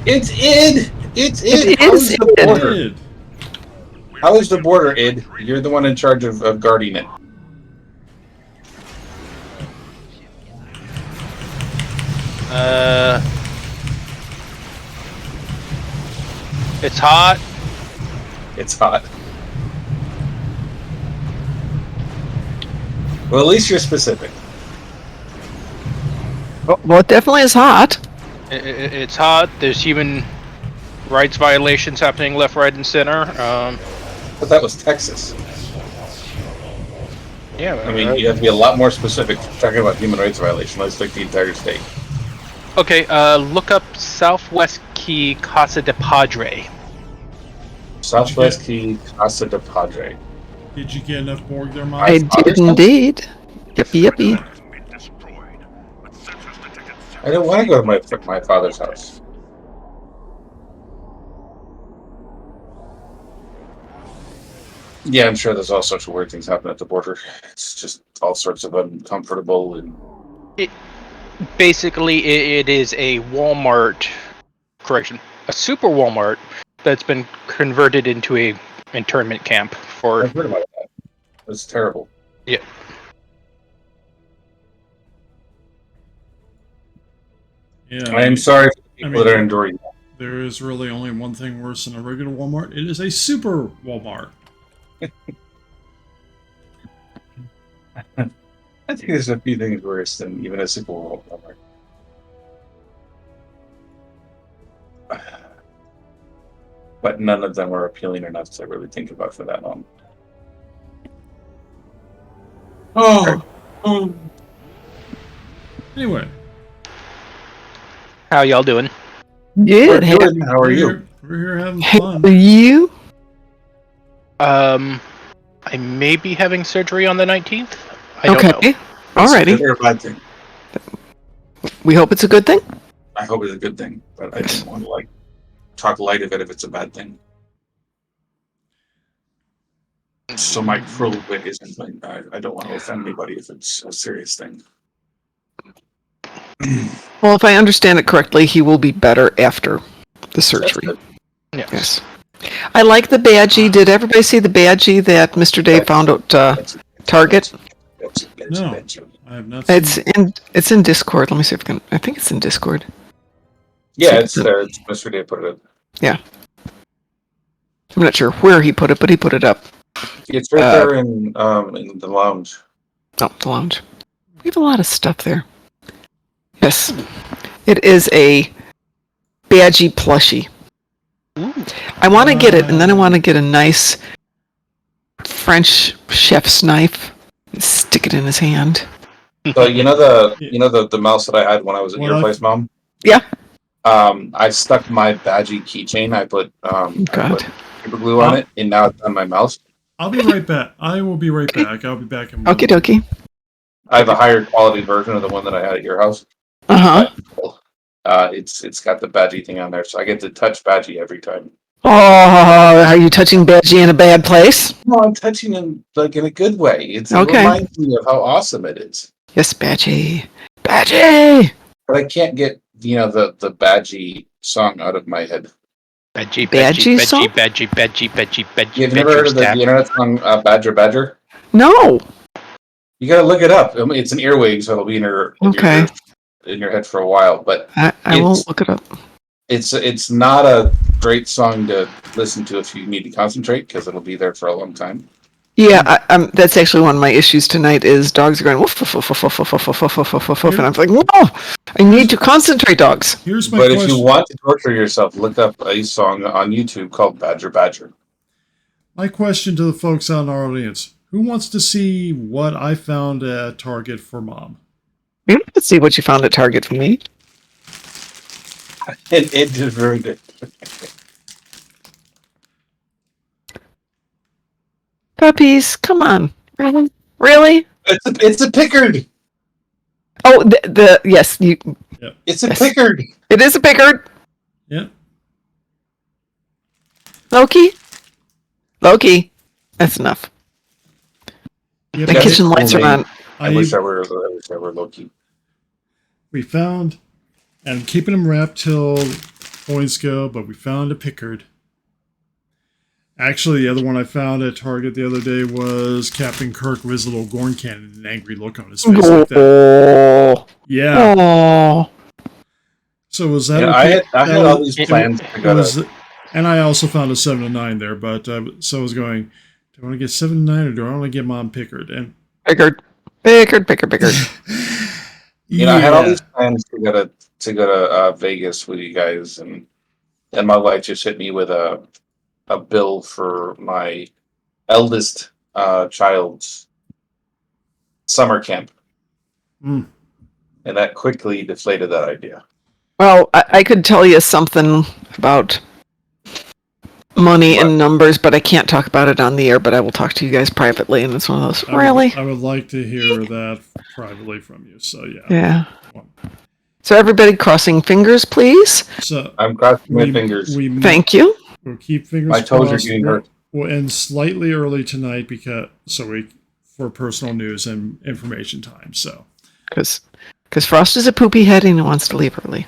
It's id. It's id. It is the border? How is the border, id? You're the one in charge of guarding it. It's hot. It's hot. Well, at least you're specific. Well, it definitely is hot. It's hot. There's human rights violations happening left, right, and center. But that was Texas. Yeah. I mean, you have to be a lot more specific talking about human rights violation. Let's take the entire state. Okay, look up Southwest Key Casa de Padre. Southwest Key Casa de Padre. Did you get enough Borg there, Mom? I did indeed. Yippee. I didn't want to go to my father's house. Yeah, I'm sure there's all sorts of weird things happening at the border. It's just all sorts of uncomfortable and. Basically, it is a Walmart, a super Walmart that's been converted into a internment camp for. I've heard about that. It's terrible. Yeah. Yeah. I am sorry for the people that are enduring that. There is really only one thing worse than a regular Walmart. It is a super Walmart. I think there's a few things worse than even a super Walmart. But none of them are appealing enough to really think about for that long. Oh. Anyway. How y'all doing? Good. How are you? We're here having How fun. are you? I may be having surgery on the 19th. I don't know. Alrighty. It's a bad thing. We hope it's a good thing. I hope it's a good thing, but I don't want to talk light of it if it's a bad thing. So my cruel wit isn't like I don't want to offend anybody if it's a serious thing. Well, if I understand it correctly, he will be better after the surgery. Yes. I like the badgie. Did everybody see the badgie that Mr. Dave found at Target? No, I have not seen It's in Discord. Let me see if I can. I think it's in Discord. Yeah, it's there. It's Mr. Dave put it up. Yeah. I'm not sure where he put it, but he put it up. It's right there in the lounge. Oh, the lounge. We have a lot of stuff there. Yes. It is a Badgie plushie. Ooh. I want to get it, and then I want to get a nice French chef's knife. Stick it in his hand. So the mouse that I had when I was at your place, Mom. Yeah. I stuck my Badgie keychain. I put God. super glue on it, and now it's on my mouse. I'll be right back. I will be right back. I'll be back in. Okie dokie. I have a higher quality version of the one that I had at your house. It's got the Badgie thing on there, so I get to touch Badgie every time. Oh, are you touching Badgie in a bad place? No, I'm touching him like in a good way. It reminds me of how awesome it is. Yes, Badgie. Badgie! But I can't get the Badgie song out of my head. Badgie song? Badgie. You've never heard of the internet song Badger Badger? No. You gotta look it up. I mean, it's an earwig, so it'll be in your head for a while. But I won't look it up. It's not a great song to listen to if you need to concentrate because it'll be there for a long time. Yeah, that's actually one of my issues tonight. Is dogs are going woof woof woof woof woof woof woof woof woof woof, and I'm like, no, I need to concentrate, dogs. Here's my But question. if you want to torture yourself, look up a song on YouTube called Badger Badger. My question to the folks out in our audience: who wants to see what I found at Target for Mom? Let's see what you found at Target for me. It did very good. Puppies, come on, really? It's a Pickard. Oh, yes, you. It's a Pickard. It is a Pickard. Yeah. Loki, that's enough. Yep. The kitchen lights are on. I wish I were Loki. We found, and I'm keeping them wrapped till points go, but we found a Pickard. Actually, the other one I found at Target the other day was Captain Kirk with his little Gorn cannon and an angry look on his face like that. Yeah. Oh. So was that? I had all these plans. And I also found a 7 and 9 there, but so I was going, do I want to get 7 and 9 or do I want to get Mom Pickard? And Pickard. I had all these plans to go to Vegas with you guys, and my wife just hit me with a bill for my eldest child's summer camp, and that quickly deflated that idea. Well, I could tell you something about money and numbers, but I can't talk about it on the air, but I will talk to you guys privately, and it's one of those, really? I would like to hear that privately from you, so yeah. Yeah. So everybody crossing fingers, please. So I'm crossing my fingers. Thank you. We'll keep fingers my toes crossed. Are getting hurt. We'll end slightly early tonight for personal news and information time, so. Because Frost is a poopy head and he wants to leave early.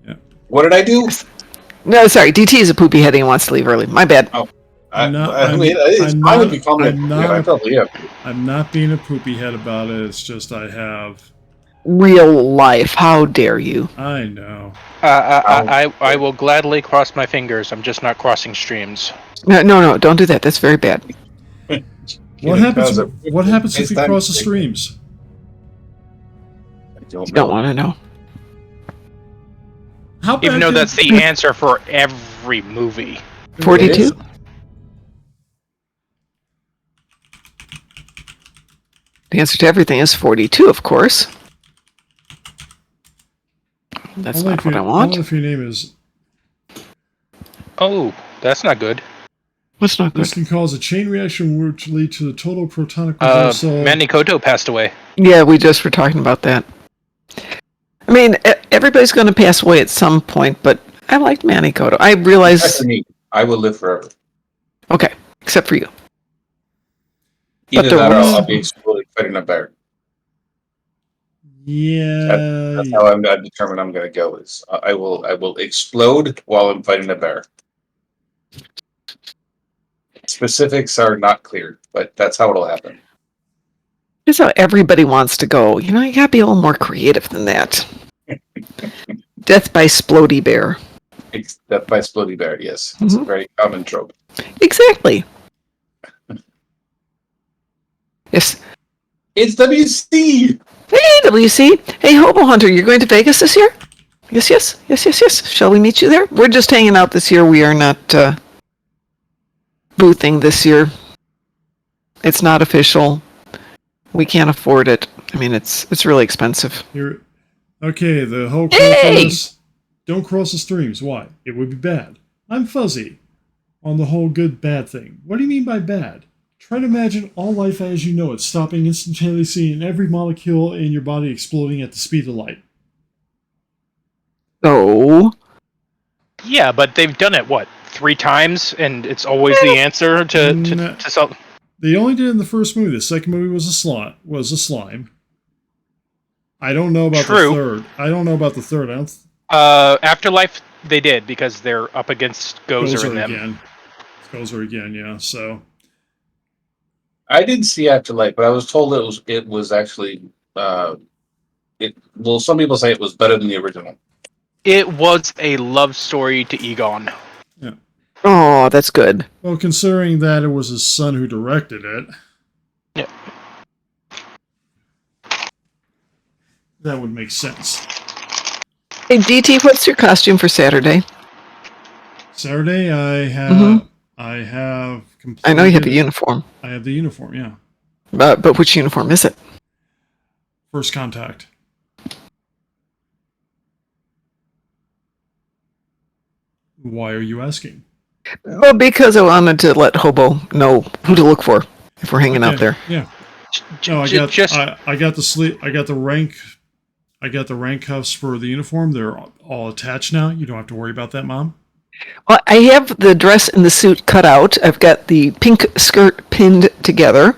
Yeah. What did I do? No, sorry. DT is a poopy head and he wants to leave early. My bad. Oh. I'm not being a poopy head about it. It's just I have real life. How dare you? I know. I will gladly cross my fingers. I'm just not crossing streams. No, don't do that. That's very bad. What happens if you cross the streams? You don't want to know. Even though that's the answer for every movie. 42? The answer to everything is 42, of course. That's not what I want. Only if your name is... Oh, that's not good. What's not good? This can cause a chain reaction which lead to the total protonic reversal. Manny Koto passed away. Yeah, we just were talking about that. I mean, everybody's going to pass away at some point, but I liked Manny Koto. I realize... Except for me. I will live forever. Okay, except for you. Either that or I'll be exploding fighting a bear. Yeah. That's how I'm determined I'm going to go. Is I will explode while I'm fighting a bear. Specifics are not clear, but that's how it'll happen. Here's how everybody wants to go. You know, you gotta be a little more creative than that. Death by Splody Bear. Death by Splody Bear, yes. It's a very common trope. Exactly. Yes. It's WC! Hey, WC! Hey, Hobo Hunter, you're going to Vegas this year? Yes. Shall we meet you there? We're just hanging out this year. We are not boothing this year. It's not official. We can't afford it. I mean, it's really expensive. Okay, the whole quote for this, don't cross the streams. Why? It would be bad. I'm fuzzy on the whole good-bad thing. What do you mean by bad? Try to imagine all life as you know it stopping instantaneously and every molecule in your body exploding at the speed of light. So, Yeah, but they've done it, 3 times, and it's always the answer to something. They only did it in the first movie. The second movie was a slime. I don't know about the third. I don't know about the third. Afterlife, they did, because they're up against Gozer and them. Again. Gozer again, yeah, so... I didn't see Afterlife, but I was told it was actually well, some people say it was better than the original. It was a love story to Egon. Yeah. oh, that's good. Well, considering that it was his son who directed it. Yeah. That would make sense. Hey, DT, what's your costume for Saturday? Saturday, I have completed... I know you have a uniform. I have the uniform, yeah. But which uniform is it? First Contact. Why are you asking? Well, because I wanted to let Hobo know who to look for if we're hanging out there. Yeah. No, I got the rank cuffs for the uniform. They're all attached now. You don't have to worry about that, Mom. Well, I have the dress and the suit cut out. I've got the pink skirt pinned together.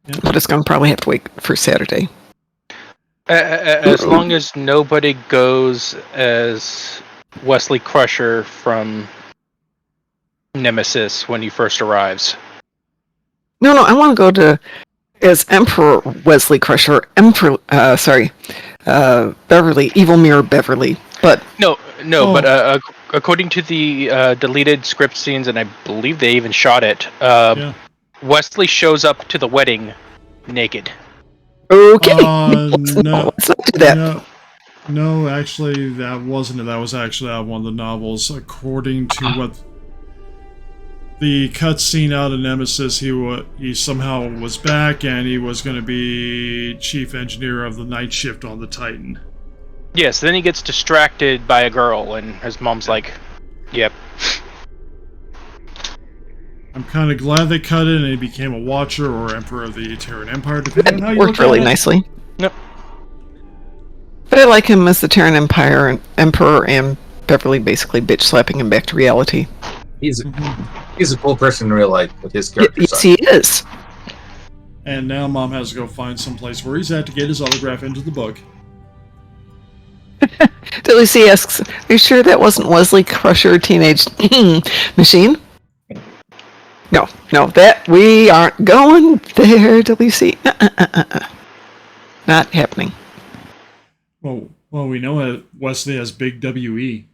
Yeah. But it's going to probably have to wait for Saturday. As long as nobody goes as Wesley Crusher from Nemesis when he first arrives. No, I want to go to as Emperor Wesley Crusher. Beverly, Evil Mirror Beverly. But but according to the deleted script scenes, and I believe they even shot it, Wesley shows up to the wedding naked. Okay. No, let's not do that. No, actually, that wasn't it. That was actually out of one of the novels. According to what the cutscene out of Nemesis, he somehow was back, and he was going to be chief engineer of the night shift on the Titan. Yes, then he gets distracted by a girl, and his mom's like, "Yep." I'm kind of glad they cut it, and he became a Watcher or Emperor of the Terran Empire, depending on how you worked really nicely. Yep. But I like him as the Terran Empire and Emperor, and Beverly basically bitch slapping him back to reality. He's a cool person in real life with his character. Yes, he is. And now Mom has to go find some place where he's at to get his autograph into the book. Lucy asks, "Are you sure that wasn't Wesley Crusher Teenage Machine?" No, that we aren't going there, Lucy. Not happening. Well, we know that Wesley has big WE.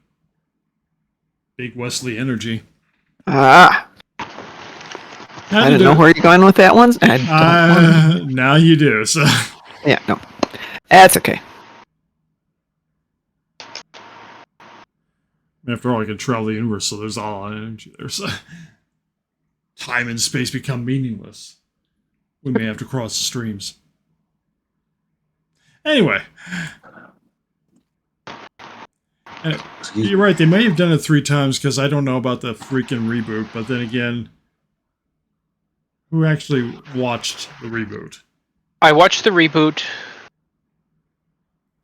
Big Wesley energy. I don't know where you're going with that one. Now you do, so... Yeah, no. That's okay. After all, I can travel the universe, so there's all energy there. So time and space become meaningless. We may have to cross the streams. Anyway. You're right, they may have done it 3 times, because I don't know about the freaking reboot, but then again, who actually watched the reboot? I watched the reboot.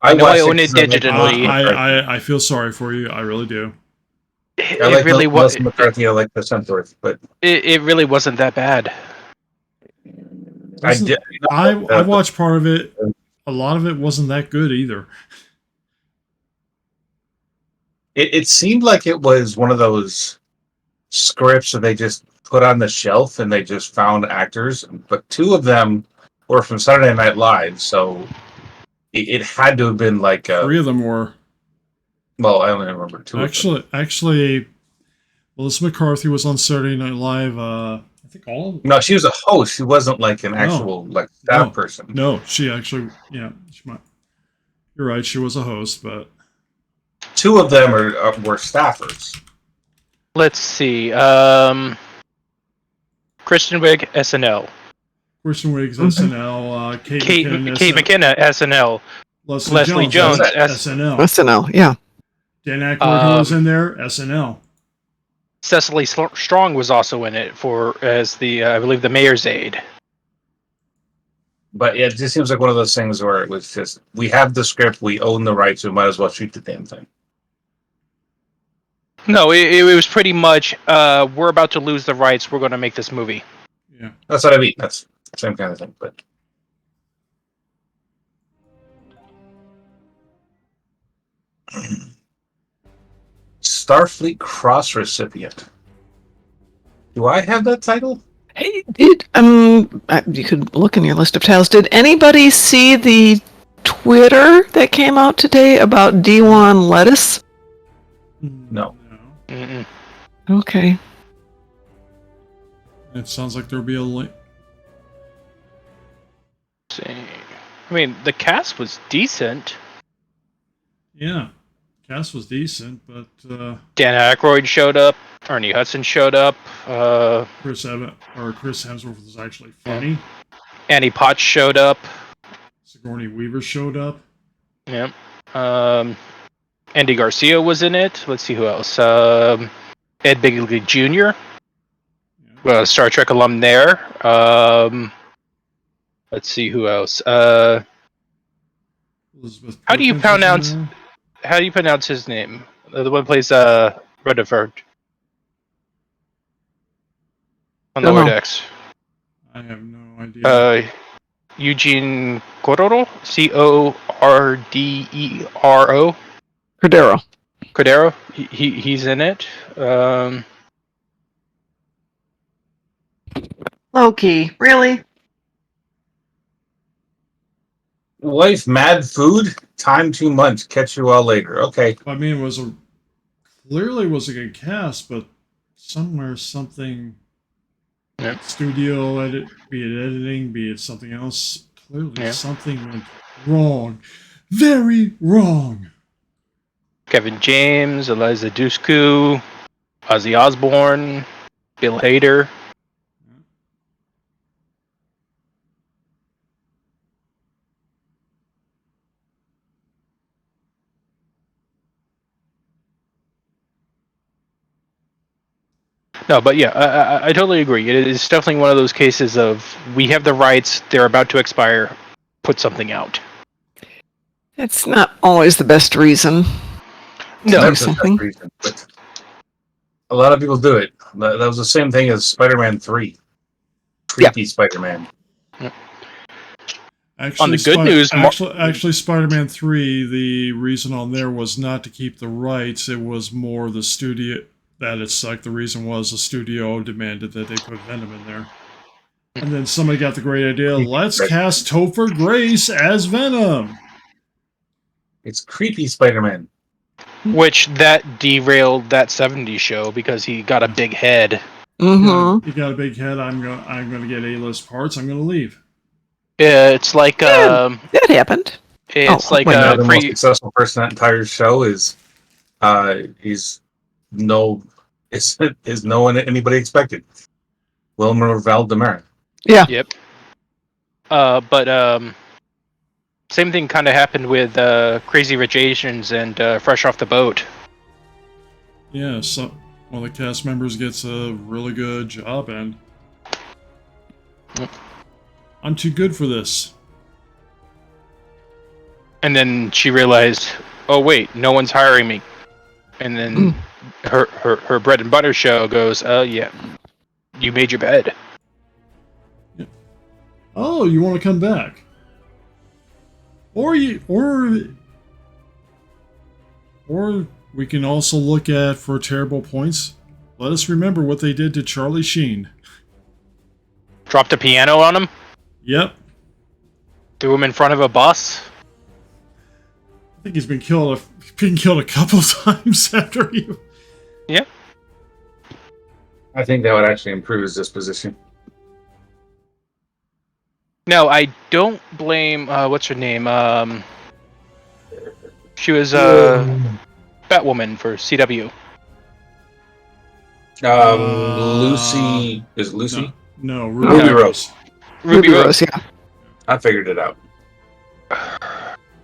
I know I own it digitally. I feel sorry for you. I really do. It really was. McCarthy, I like the Centaurs, but it really wasn't that bad. I watched part of it. A lot of it wasn't that good either. It seemed like it was one of those scripts that they just put on the shelf and they just found actors, but 2 of them were from Saturday Night Live, so it had to have been like 3 of them were. Well, I only remember 2. Actually, Melissa McCarthy was on Saturday Night Live. I think all of them. No, she was a host. She wasn't like an actual staff person. No, she actually, yeah, she might. You're right, she was a host, but 2 of them were staffers. Let's see. Kristen Wiig, SNL. Kristen Wiig's SNL, Kate McKinnon, McKenna, SNL. Leslie Jones, SNL. SNL, yeah. Dan Aykroyd, who was in there, SNL. Cecily Strong was also in it as the I believe the mayor's aide. But it just seems like one of those things where it was just, we have the script, we own the rights, we might as well shoot the damn thing. No, it was pretty much we're about to lose the rights. We're going to make this movie. Yeah, that's what I mean. That's the same kind of thing. But Starfleet Cross recipient. Do I have that title? Hey, you could look in your list of titles. Did anybody see the Twitter that came out today about D1 lettuce? No. Mm-mm. Okay. It sounds like there'll be a link. See. I mean, the cast was decent. Yeah, cast was decent, but Dan Aykroyd showed up. Ernie Hudson showed up. Chris Hemsworth was actually funny. Annie Potts showed up. Sigourney Weaver showed up. Yep. Andy Garcia was in it. Let's see who else. Ed Begley Jr. Star Trek alum there. Let's see who else. Elizabeth How do you Perkins was in pronounce? there. How do you pronounce his name? The one who plays Rutherford on Don't Lower know. Decks. I have no idea. Eugene Cordero, Cordero. Cordero. Cordero. He's in it. Loki, really? Life Mad Food? Time 2 months. Catch you all later. Okay. I mean, it was clearly was a good cast, but somewhere something, Yep. studio edit, be it editing, be it something else, clearly Yeah. something went wrong, very wrong. Kevin James, Eliza Dushku, Ozzy Osbourne, Bill Hader. No, but yeah, I totally agree. It is definitely one of those cases of we have the rights, they're about to expire, put something out. It's not always the best reason. No. That's the something. best reason, but a lot of people do it. That was the same thing as Spider-Man 3. Creepy Spider-Man. Actually, On the good news, actually, Spider-Man 3, the reason on there was not to keep the rights. It was more the studio that it's like the reason was the studio demanded that they put Venom in there. And then somebody got the great idea, let's cast Topher Grace as Venom. It's creepy Spider-Man. Which that derailed that 70s show because he got a big head. Mm-hmm. You got a big head, I'm gonna get A-list parts, I'm gonna leave. It's like That happened. it's Oh, like wait, Now a the most successful person in that entire show is no one anybody expected. Wilmer Valderrama. Yeah. Yep. But same thing kind of happened with Crazy Rich Asians and Fresh Off the Boat. Yeah, so one of the cast members gets a really good job, and I'm too good for this. And then she realized, oh wait, no one's hiring me. And then her bread and butter show goes, yeah, you made your bed. Oh, you want to come back? Or we can also look at, for terrible points, let us remember what they did to Charlie Sheen. Dropped a piano on him, Yep. threw him in front of a bus. I think he's been killed a couple times after you. Yeah. I think that would actually improve his disposition. No, I don't blame, what's her name? She was Batwoman for CW. Lucy is it Lucy? No, Ruby Ruby Rose. Ruby Rose. yeah. I figured it out.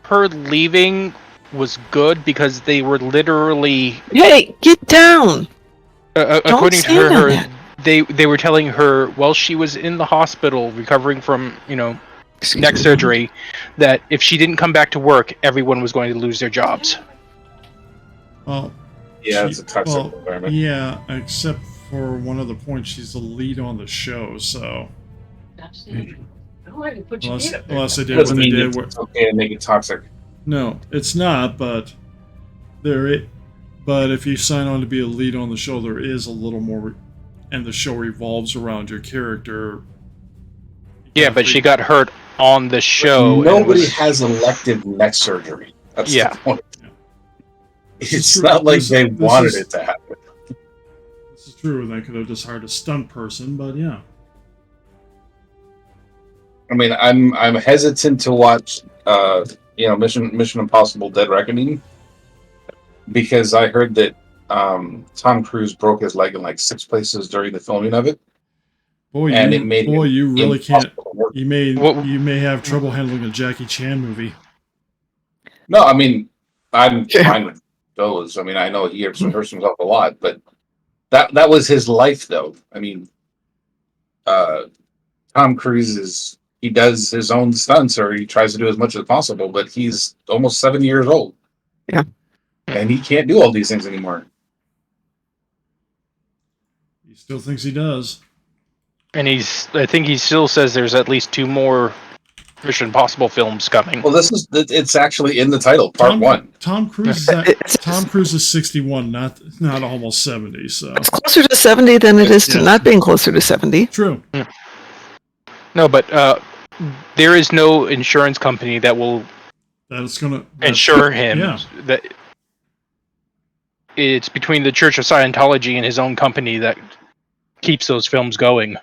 Her leaving was good because they were literally, Hey, get down! according to stand on her, that. they were telling her while she was in the hospital recovering from Excuse neck me. surgery, that if she didn't come back to work, everyone was going to lose their jobs. Well, Yeah, it's a toxic environment. yeah, except for one other point, she's the lead on the show, so unless they did what Doesn't they mean did. it's okay to make it toxic. No, it's not. But but if you sign on to be a lead on the show, there is a little more, and the show revolves around your character. Yeah, but she got hurt on the show. Nobody has elective neck surgery. That's Yeah. the point. Yeah. It's true. not like This- they this wanted is- it to happen. This is true, and they could have just hired a stunt person. But yeah, I mean, I'm hesitant to watch, Mission Impossible: Dead Reckoning, because I heard that Tom Cruise broke his leg in like 6 places during the filming of it, boy, and you it made you really can't. impossible to work. You may What- you may have trouble handling a Jackie Chan movie. No, I mean, I'm Yeah. fine with those. I mean, I know he hurts himself a lot, but that was his life, though. I mean, Tom Cruise he does his own stunts, or he tries to do as much as possible, but he's almost 70 years old. Yeah. And he can't do all these things anymore. He still thinks he does. And I think he still says there's at least 2 more Mission Impossible films coming. Well, it's actually in the title, part 1. Tom Cruise Tom Cruise is 61, not almost 70. So It's closer to 70 than it is to Yeah. not being closer to 70. true. No, but there is no insurance company that will That it's gonna insure him. Yeah. That it's between the Church of Scientology and his own company that keeps those films going.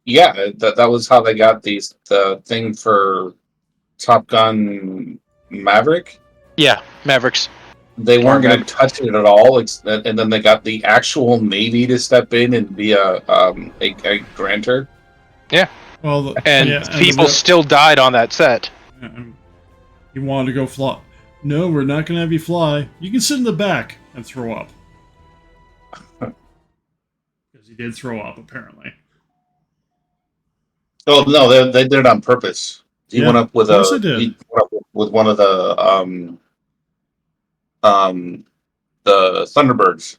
Yeah, that was how they got the thing for Top Gun Maverick. Yeah, Mavericks. They weren't Okay. going to touch it at all, and then they got the actual Navy to step in and be a grantor. Well, And people still died on that set. he wanted to go fly. No, we're not going to have you fly. You can sit in the back and throw up. Because he did throw up, apparently. Oh no, they did it on purpose. He Yeah, went up with of course they did. he went up with one of the Thunderbirds,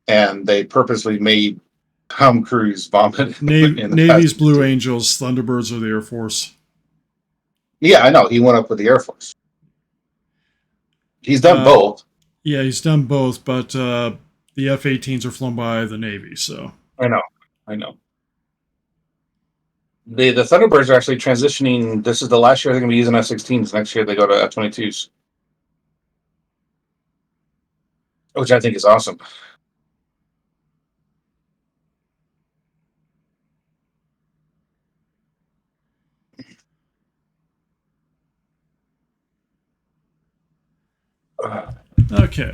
and they purposely made Tom Cruise vomit. in the Navy's passenger Blue seat. Angels, Thunderbirds are the Air Force. Yeah, I know. He went up with the Air Force. He's done Uh, both. Yeah, he's done both, but the F-18s are flown by the Navy, so... I know. The Thunderbirds are actually transitioning. This is the last year they're going to be using F-16s. Next year they go to F-22s, which I think is awesome. Okay.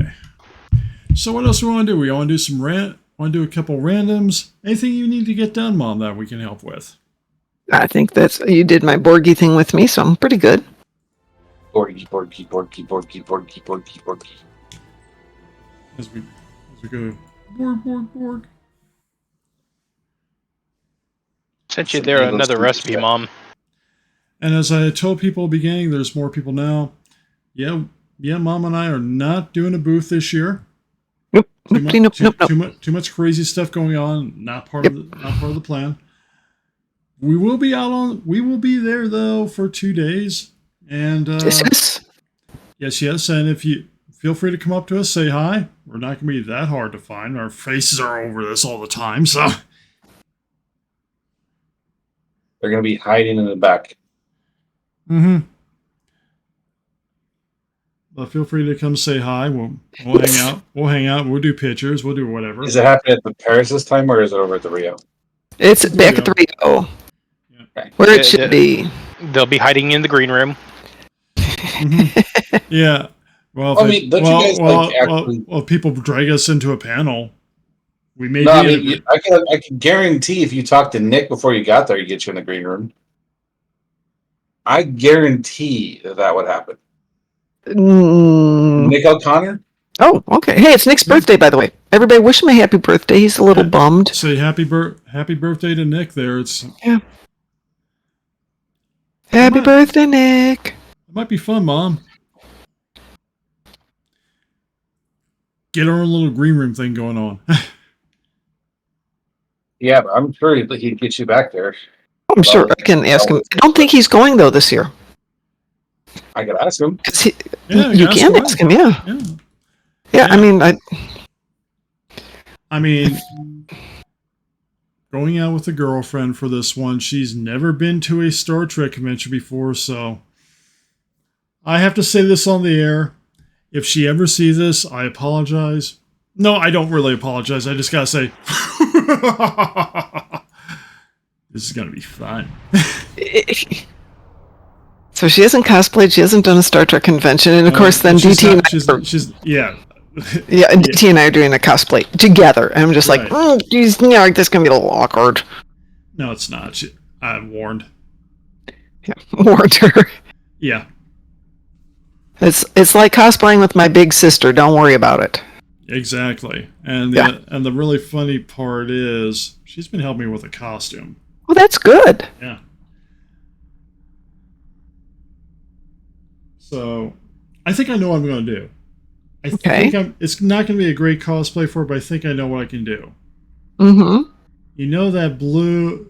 So what else we want to do? We want to do some want to do a couple randoms. Anything you need to get done, Mom, that we can help with? I think you did my Borgie thing with me, so I'm pretty good. Borgie. As we go, Borg. Sent you there another recipe, Mom. And as I told people at the beginning, there's more people now. Yeah, Mom and I are not doing a booth this year. Nope. Too much crazy stuff going on. Not part of the plan. We will be there though for 2 days. And yes. And if you feel free to come up to us, say hi. We're not going to be that hard to find. Our faces are over this all the time, so They're going to be hiding in the back. mm-hmm. But feel free to come say hi. We'll hang out. We'll hang out. We'll do pictures. We'll do whatever. Is it happening at the Paris this time, or is it over at the Rio? It's back at the Rio. Okay. Where it should be. They'll be hiding in the green room. Yeah. Well, I mean, don't you guys actually? well, people drag us into a panel. We may No, I be. mean, I can guarantee if you talk to Nick before you got there, he get you in the green room. I guarantee that would happen. Nick O'Connor. Oh, okay. Hey, it's Nick's birthday, by the way. Everybody wish him a happy birthday. He's a little bummed. Say happy birthday to Nick there. It's Happy birthday, Nick. It might be fun, Mom. Get our own little green room thing going on. Yeah, but I'm sure he'd get you back there. I'm sure I can ask him. I don't think he's going, though, this year. I could ask him. You can ask him, yeah. Yeah, I mean, going out with a girlfriend for this one, she's never been to a Star Trek convention before, so I have to say this on the air. If she ever sees this, I apologize. No, I don't really apologize. I just gotta say, this is gonna be fun. So she hasn't cosplayed. She hasn't done a Star Trek convention, and of course, then DT and DT and I are doing a cosplay together. And I'm just like, geez, this is gonna be a little awkward. No, it's not. I warned. Yeah, warned her. Yeah. It's like cosplaying with my big sister. Don't worry about it. Exactly. And the really funny part is she's been helping me with a costume. Well, that's good. Yeah. So, I think I know what I'm going to do. I think it's not going to be a great cosplay for it, but I think I know what I can do. Mm-hmm. You know that blue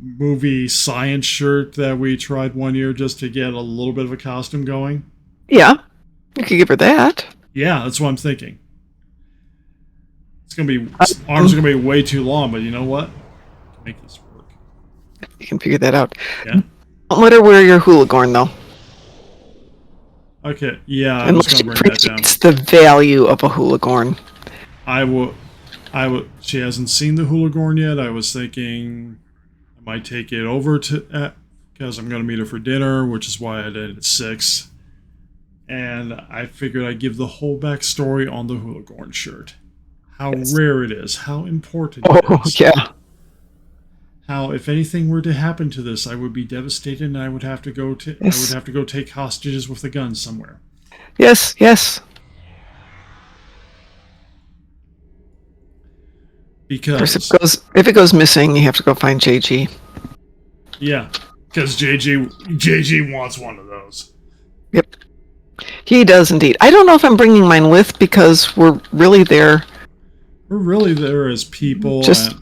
movie science shirt that we tried one year just to get a little bit of a costume going? Yeah. You could give her that. Yeah, that's what I'm thinking. It's going to be arms are going to be way too long, but you know what? I can make this work. You can figure that out. Yeah. Don't let her wear your hooligan, though. Okay, yeah, I'm just going to bring that down. It's the value of a hooligan. I will. She hasn't seen the hooligan yet. I was thinking I might take it over to because I'm going to meet her for dinner, which is why I did it at 6. And I figured I'd give the whole backstory on the hooligan shirt. How rare it is. How important it is. Yeah. How, if anything were to happen to this, I would be devastated, and I would have to go take hostages with a gun somewhere. Yes. Yes. Because if it goes missing, you have to go find JG. Yeah, because JG wants one of those. Yep, he does indeed. I don't know if I'm bringing mine with because we're really there. We're really there as people. If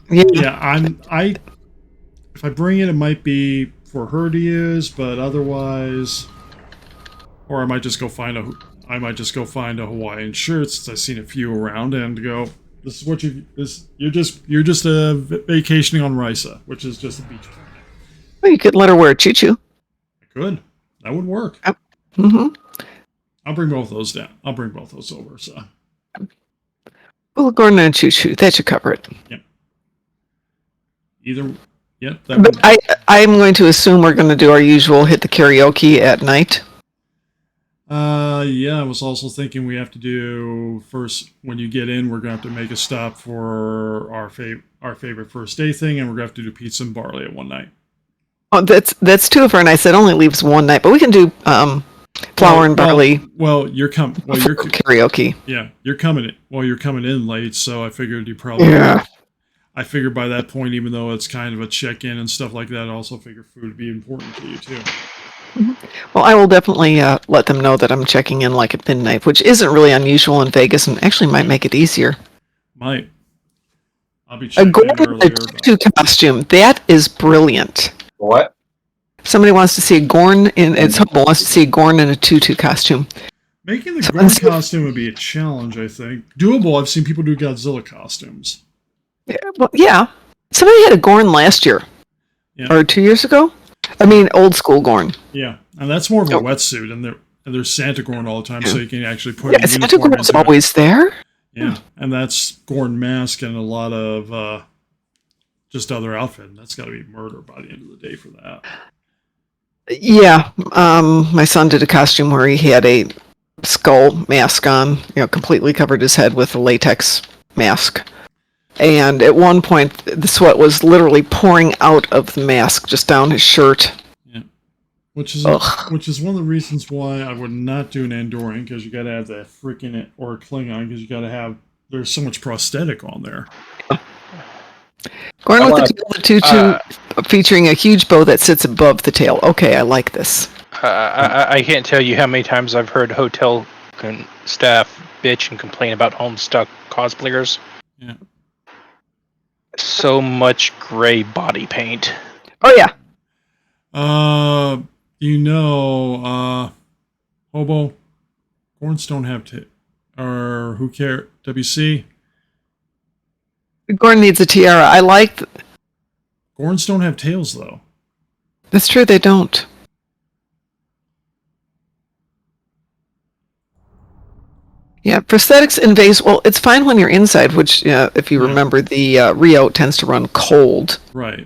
I bring it, it might be for her to use, but otherwise, or I might just go find a Hawaiian shirt since I've seen a few around and go. This is what you're just vacationing on Risa, which is just a beach planet. Well, you could let her wear a choo-choo. I could. That would work. Yep. Mm-hmm. I'll bring both those down. I'll bring both those over. So. Well, Gordon and a choo-choo. That should cover it. Yep. Yep. But I'm going to assume we're going to do our usual hit the karaoke at night. Yeah, I was also thinking we have to do first when you get in. We're gonna have to make a stop for our favorite first day thing, and we're gonna have to do pizza and barley at one night. Oh, that's 2 of our nights. That only leaves one night, but we can do flour and barley. Well, you're coming. Well, you're karaoke. Yeah, you're coming. You're coming in late, so I figured you probably. Yeah. I figured by that point, even though it's kind of a check-in and stuff like that, I also figure food would be important to you too. Mm-hmm. Well, I will definitely let them know that I'm checking in like at midnight, which isn't really unusual in Vegas and actually might make it easier. Might. I'll be checking in earlier. A tutu costume. That is brilliant. What? Somebody wants to see Gorn wants to see Gorn in a tutu costume. Making the Gorn costume would be a challenge, I think. Doable. I've seen people do Godzilla costumes. Yeah, well, yeah. Somebody had a Gorn last year. Yeah. Or 2 years ago. I mean, old school Gorn. Yeah, and that's more of a wetsuit, and there's Santa Gorn all the time, so you can actually put. Yeah, Santa Gorn's always there. Yeah, and that's Gorn mask and a lot of just other outfit, and that's got to be murder by the end of the day for that. Yeah, my son did a costume where he had a skull mask on, completely covered his head with a latex mask. And at one point, the sweat was literally pouring out of the mask, just down his shirt. Yeah. Which is one of the reasons why I would not do an Andorian, because you got to have that freaking, or a Klingon, because you got to have, there's so much prosthetic on there. Gorn with the tutu featuring a huge bow that sits above the tail. Okay, I like this. I can't tell you how many times I've heard hotel staff bitch and complain about Homestuck cosplayers. Yeah. So much gray body paint. Oh yeah. Hobo, Gorns don't have or who care? WC. Gorn needs a tiara. I like. Gorns don't have tails though. That's true. They don't. Yeah, prosthetics in vase. Well, it's fine when you're inside, which, if you remember, the Rio tends to run cold. Right.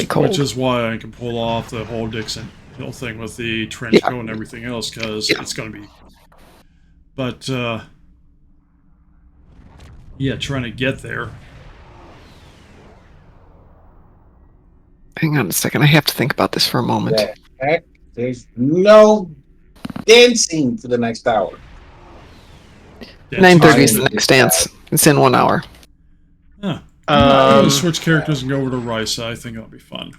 Cold. Which is why I can pull off the whole Dixon Hill thing with the trench coat and everything else, because it's going to be. But, trying to get there. Hang on a second. I have to think about this for a moment. The heck? There's no dancing for the next hour. 9:30 is the next dance. It's in 1 hour. Huh. I'm going to switch characters and go over to Risa. I think that'll be fun.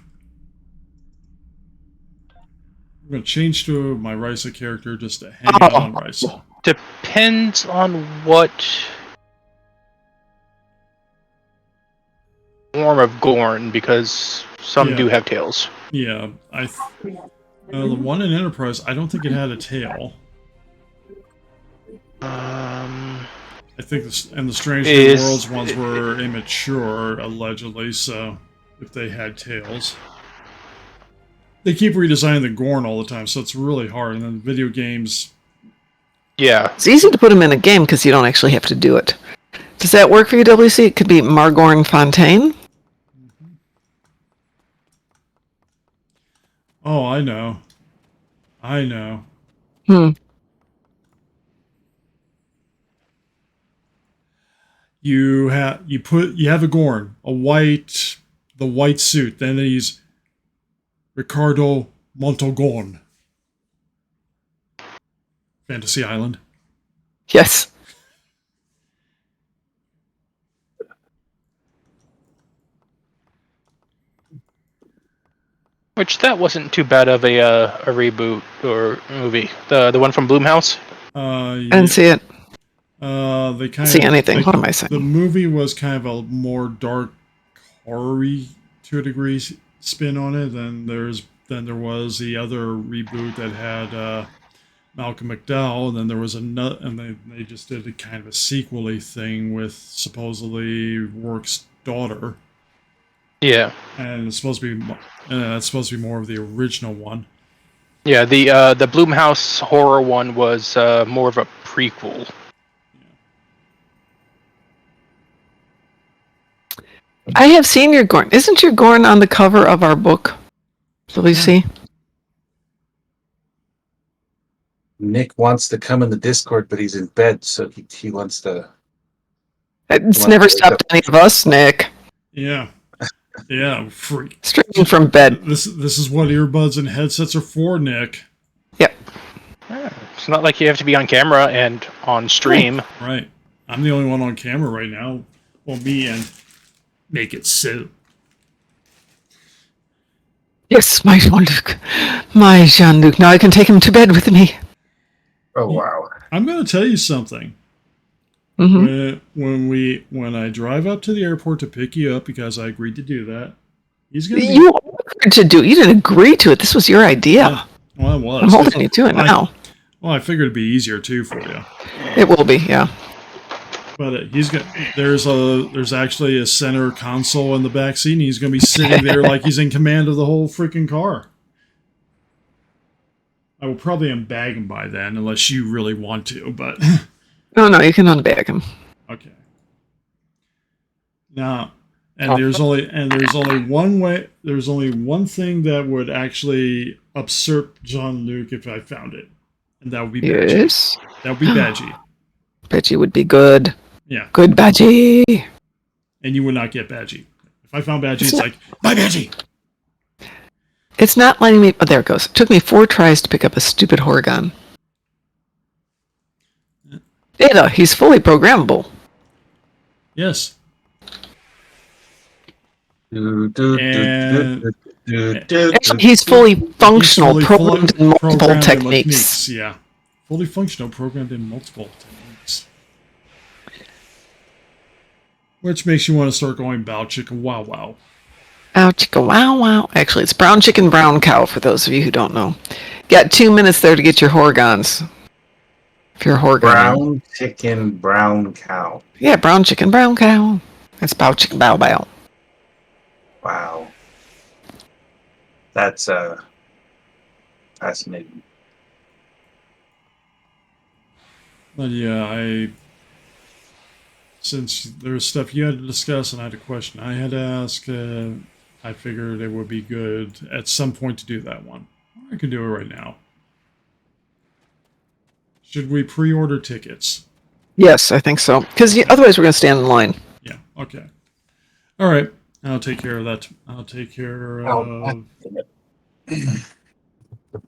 I'm going to change to my Risa character just to hang out on Risa. Depends on what form of Gorn, because some do have tails. Yeah, the one in Enterprise, I don't think it had a tail. I think the Strange New Worlds ones were immature, allegedly, so if they had tails. They keep redesigning the Gorn all the time, so it's really hard, and then video games... Yeah. It's easy to put them in a game because you don't actually have to do it. Does that work for you, WC? It could be Margorn Fontaine. Oh, I know. You have a Gorn, the white suit. Then he's Ricardo Montalgon. Fantasy Island. Yes. Which that wasn't too bad of a reboot or movie. The one from Blumhouse. I didn't see it. They kind see anything. What am I saying? The movie was kind of a more dark horror-y to a degree spin on it. Then there was the other reboot that had Malcolm McDowell, and then there was another, and they just did a kind of a sequel-y thing with supposedly Rourke's daughter. Yeah. And it's supposed to be more of the original one. Yeah, the Blumhouse horror one was more of a prequel. I have seen your Gorn. Isn't your Gorn on the cover of our book? WC? Nick wants to come in the Discord, but he's in bed, so he wants to... It's never stopped any of us, Nick. Yeah. Yeah, freak. Streaming from bed. This is what earbuds and headsets are for, Nick. Yep. It's not like you have to be on camera and on stream. Right. I'm the only one on camera right now. Well, me and Make It So. Yes, my Jean-Luc. My Jean-Luc. Now I can take him to bed with me. Oh, wow. I'm going to tell you something. Mm-hmm. When I drive up to the airport to pick you up, because I agreed to do that, he's going to be... You agreed to do. You didn't agree to it. This was your idea. Yeah. Well, it was. I'm holding you to it now. Well, I figured it'd be easier too for you. It will be, yeah. But there's actually a center console in the back seat, and he's going to be sitting there like he's in command of the whole freaking car. I will probably unbag him by then, unless you really want to, but... No, you can unbag him. Okay. Now, And there's only one way. There's only one thing that would actually usurp Jean-Luc if I found it, and that would be Badgie. Yes. That would be Badgie. Badgie would be good. Yeah. Good Badgie. And you would not get Badgie. If I found Badgie, it's like, my Badgie! It's not letting me... Oh, there it goes. It took me 4 tries to pick up a stupid Horgon. Data, he's fully programmable. Yes. Actually, he's fully functional, programmed in multiple techniques. Yeah. Fully functional, programmed in multiple techniques. Which makes you want to start going bow chicka wow wow. Bow chicka wow wow. Actually, it's brown chicken, brown cow, for those of you who don't know. Got 2 minutes there to get your Horgons. If you're a Horgon. Brown chicken, brown cow. Yeah, brown chicken, brown cow. That's bow chicken, bow bow. Wow. That's fascinating. But yeah, since there's stuff you had to discuss and I had a question I had to ask, I figured it would be good at some point to do that one. I can do it right now. Should we pre-order tickets? Yes, I think so. Because otherwise we're going to stand in line. Yeah, okay. All right. I'll take care of that. I'll take care of...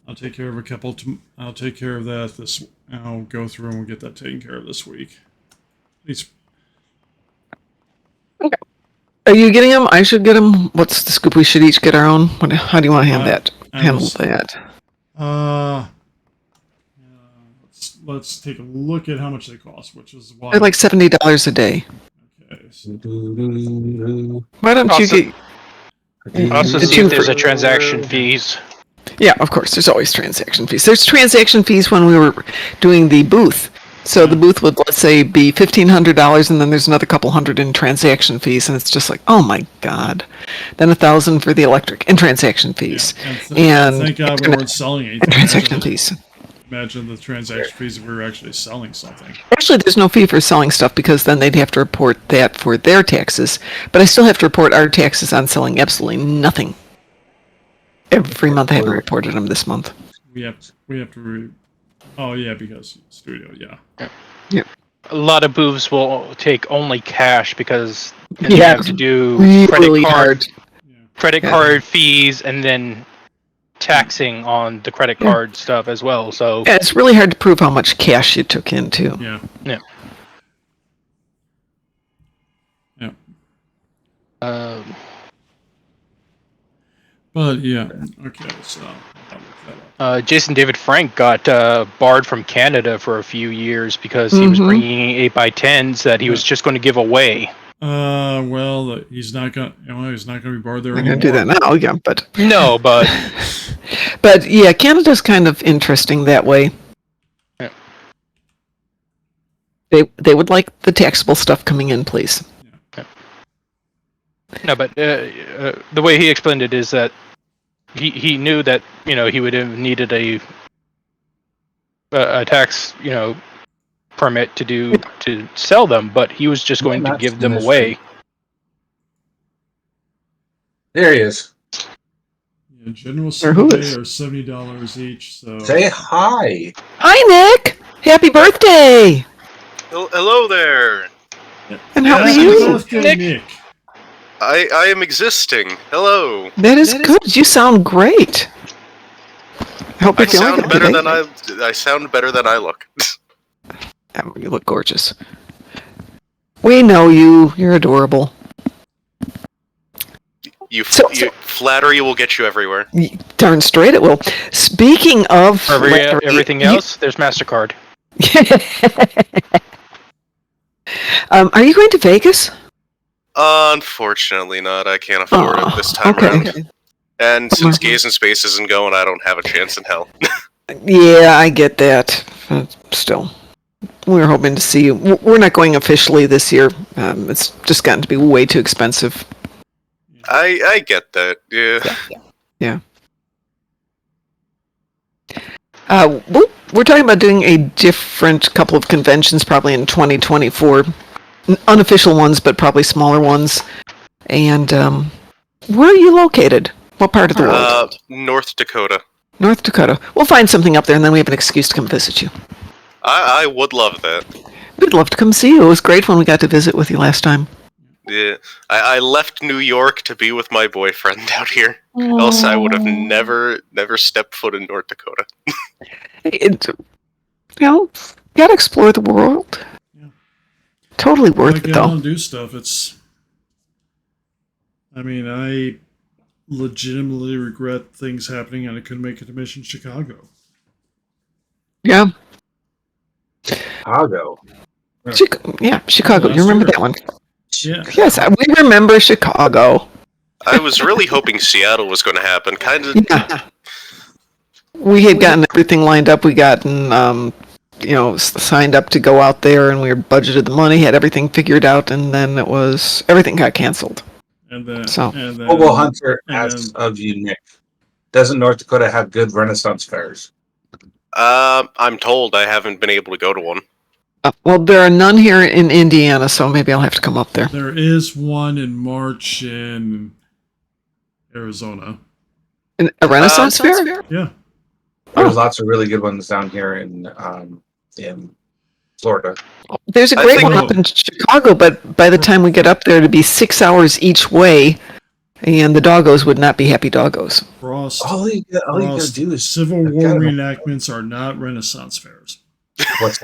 I'll take care of a couple... I'll take care of that this... I'll go through and we'll get that taken care of this week. At least... Okay. Are you getting them? I should get them. What's the scoop? We should each get our own. How do you want to handle that? Let's take a look at how much they cost, which is why... They're like $70 a day. Okay. So... Why don't you get... Also see if there's a transaction fees. Yeah, of course. There's always transaction fees. There's transaction fees when we were doing the booth. So the booth would, let's say, be $1,500, and then there's another couple hundred in transaction fees, and it's just like, oh my god. Then $1,000 for the electric and transaction fees, yeah, and thank God we weren't selling anything. And transaction fees. Imagine the transaction fees if we were actually selling something. Actually, there's no fee for selling stuff because then they'd have to report that for their taxes. But I still have to report our taxes on selling absolutely nothing. Every month I haven't reported them this month. We have to. Oh yeah, because studio, yeah. Yep. A lot of booths will take only cash because Yeah, you have to do really hard. credit card fees, and then taxing on the credit card stuff as well. So Yeah, it's really hard to prove how much cash you took in too. Yeah. yeah. Yeah. But yeah, okay, so Jason David Frank got barred from Canada for a few years because he was bringing 8x10s that he was just going to give away. Well, he's not going to be barred there I'm anymore. gonna do that now, yeah, but No, but but yeah, Canada's kind of interesting that way. Yeah. They would like the taxable stuff coming in, please. no, but the way he explained it is that he knew that he would have needed a tax permit to sell them, but he was just going to give them away. There he is. Yeah, general Or sale who day is? are $70 each. So Say hi. Hi, Nick. Happy birthday. Hello there. And how are Happy you? birthday, Nick. I am existing. Hello. That is good. You sound great. I hope I you're feeling sound good better today. than I sound better than I look. You look gorgeous. We know you. You're adorable. Flattery will get you everywhere. Darn straight it will. Speaking of For everything else, there's MasterCard. Are you going to Vegas? Unfortunately not. I can't afford it this time around. And since Gaze in Space isn't going, I don't have a chance in hell. Yeah, I get that. Still, we were hoping to see you. We're not going officially this year. It's just gotten to be way too expensive. I get that. Yeah. We're talking about doing a different couple of conventions probably in 2024. Unofficial ones, but probably smaller ones. And where are you located? What part of the world? North Dakota. North Dakota. We'll find something up there, and then we have an excuse to come visit you. I would love that. We'd love to come see you. It was great when we got to visit with you last time. Yeah, I left New York to be with my boyfriend out here. Else I would have never stepped foot in North Dakota. You gotta explore the world. Yeah. Totally worth Like, it, though. I don't do stuff. I legitimately regret things happening and I couldn't make it to Mission Chicago. Yeah. Chicago. Chicago. You remember that one? Yeah. Yes, we remember Chicago. I was really hoping Seattle was going to happen. Kind of. Yeah. We had gotten everything lined up. We gotten, signed up to go out there, and we budgeted the money, had everything figured out, and then everything got canceled. And then, Mobile Hunter asks of you, Nick. Doesn't North Dakota have good Renaissance fairs? I'm told I haven't been able to go to one. Well, there are none here in Indiana, so maybe I'll have to come up there. There is one in March in Arizona. A Renaissance fair? Yeah. There's lots of really good ones down here in Florida. There's a great one up in Chicago, but by the time we get up there, to be 6 hours each way, and the doggos would not be happy doggos. Frost. All you gotta do is Civil War reenactments are not Renaissance fairs. What's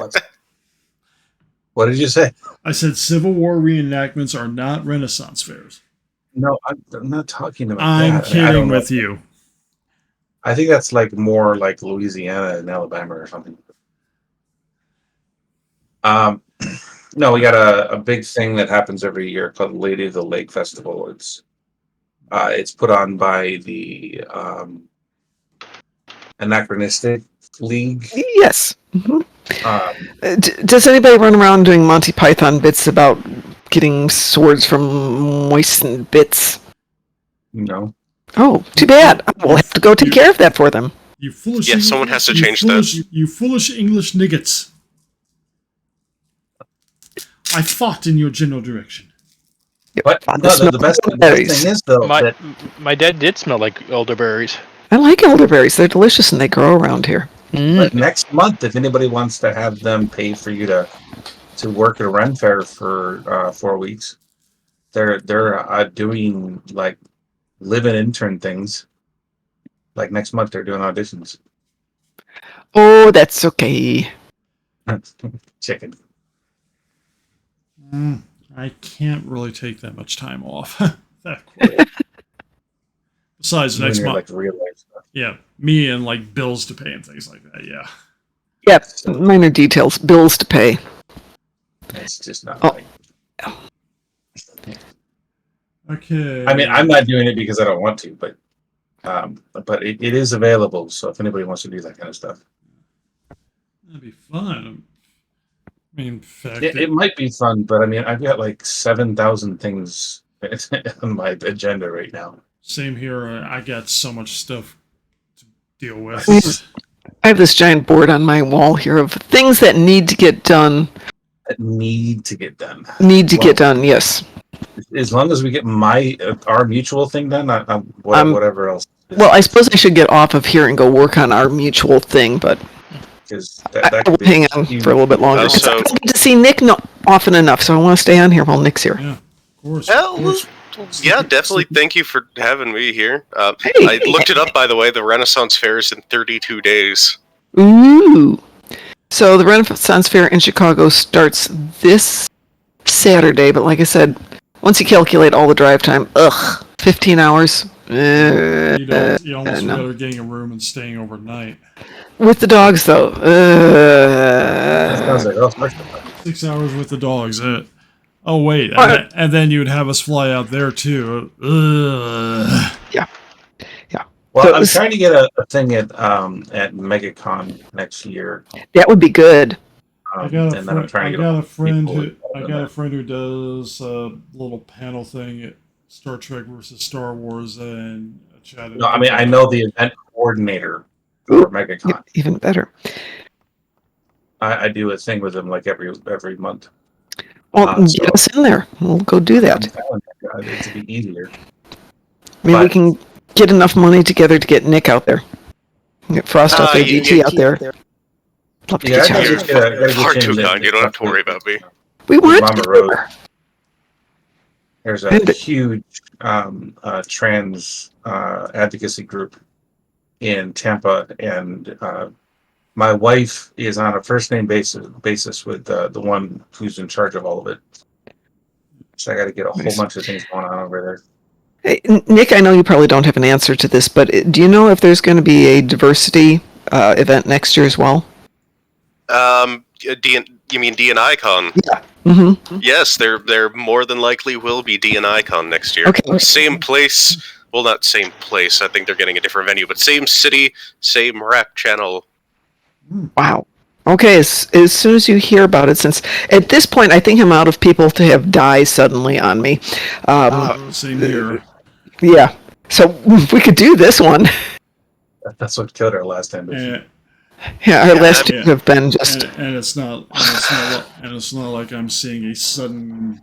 What did you say? I said Civil War reenactments are not Renaissance fairs. No, I'm not talking about I'm that. kidding with you. I think that's like more like Louisiana and Alabama or something. No, we got a big thing that happens every year called Lady of the Lake Festival. It's put on by the Anachronistic League. Yes. Mm-hmm. Does anybody run around doing Monty Python bits about getting swords from moistened bits? No. Oh, too bad. We'll have to go take care of that for them. You foolish. Yeah, someone has to change that. You foolish English niggets. I fought in your general direction. But the best thing is, though, my dad did smell like elderberries. I like elderberries. They're delicious and they grow around here. But next month, if anybody wants to have them pay for you to work at a Ren Fair for 4 weeks, they're doing like live-in intern things. Like next month, they're doing auditions. Oh, that's okay. Chicken. I can't really take that much time off. That quick. Besides next month, like real life stuff. Yeah, me and like bills to pay and things like that. Yeah. Yep, minor details, bills to pay. It's just not. Oh. Okay. I mean, I'm not doing it because I don't want to, but it is available. So if anybody wants to do that kind of stuff, that'd be fun. I mean, in fact, it might be fun, but I mean, I've got like 7,000 things on my agenda right now. Same here. I got so much stuff to deal with. I have this giant board on my wall here of things that need to get done. That need to get done. Get done, yes. As long as we get our mutual thing done, whatever else. Well, I suppose I should get off of here and go work on our mutual thing, but I will hang on for a little bit longer. I don't get to see Nick often enough, so I want to stay on here while Nick's here. Yeah, of course. Yeah, definitely. Thank you for having me here. Hey. I looked it up, by the way. The Renaissance Fair is in 32 days. Ooh. So the Renaissance Fair in Chicago starts this Saturday, but like I said, once you calculate all the drive time, 15 hours. You almost better getting a room and staying overnight. With the dogs, though. 6 hours with the dogs. Oh, wait. And then you would have us fly out there, too. Yeah. Well, so I'm trying to get a thing at MegaCon next year. That would be good. I got a friend who does a little panel thing at Star Trek versus Star Wars and chatted. No, I mean, I know the event coordinator for MegaCon. Even better. I do a thing with him like every month. Well, get us in there. We'll go do that. to be easier. Maybe we But- can get enough money together to get Nick out there. Get Frost out there, DT out there. Love to Yeah, get you out I there. gotta Far get too Jim kind. You don't have to worry about me. We want Mama you Rose. there. There's a And- huge trans advocacy group in Tampa, and my wife is on a first name basis with the one who's in charge of all of it. So I got to get a whole Nice. bunch of things going on over there. Hey, Nick, I know you probably don't have an answer to this, but do you know if there's going to be a diversity event next year as well? You mean DNI-Con? Yeah. Mm-hmm. Yes, there more than likely will be DNI-Con next year. Okay. Same place. Well, not same place. I think they're getting a different venue, but same city, same rap channel. Wow. Okay, as soon as you hear about it, since at this point I think I'm out of people to have die suddenly on me. Same here. Yeah. So we could do this one. That's what killed our last ambition. And, Yeah, our last two yeah. have been just. and it's not like I'm seeing a sudden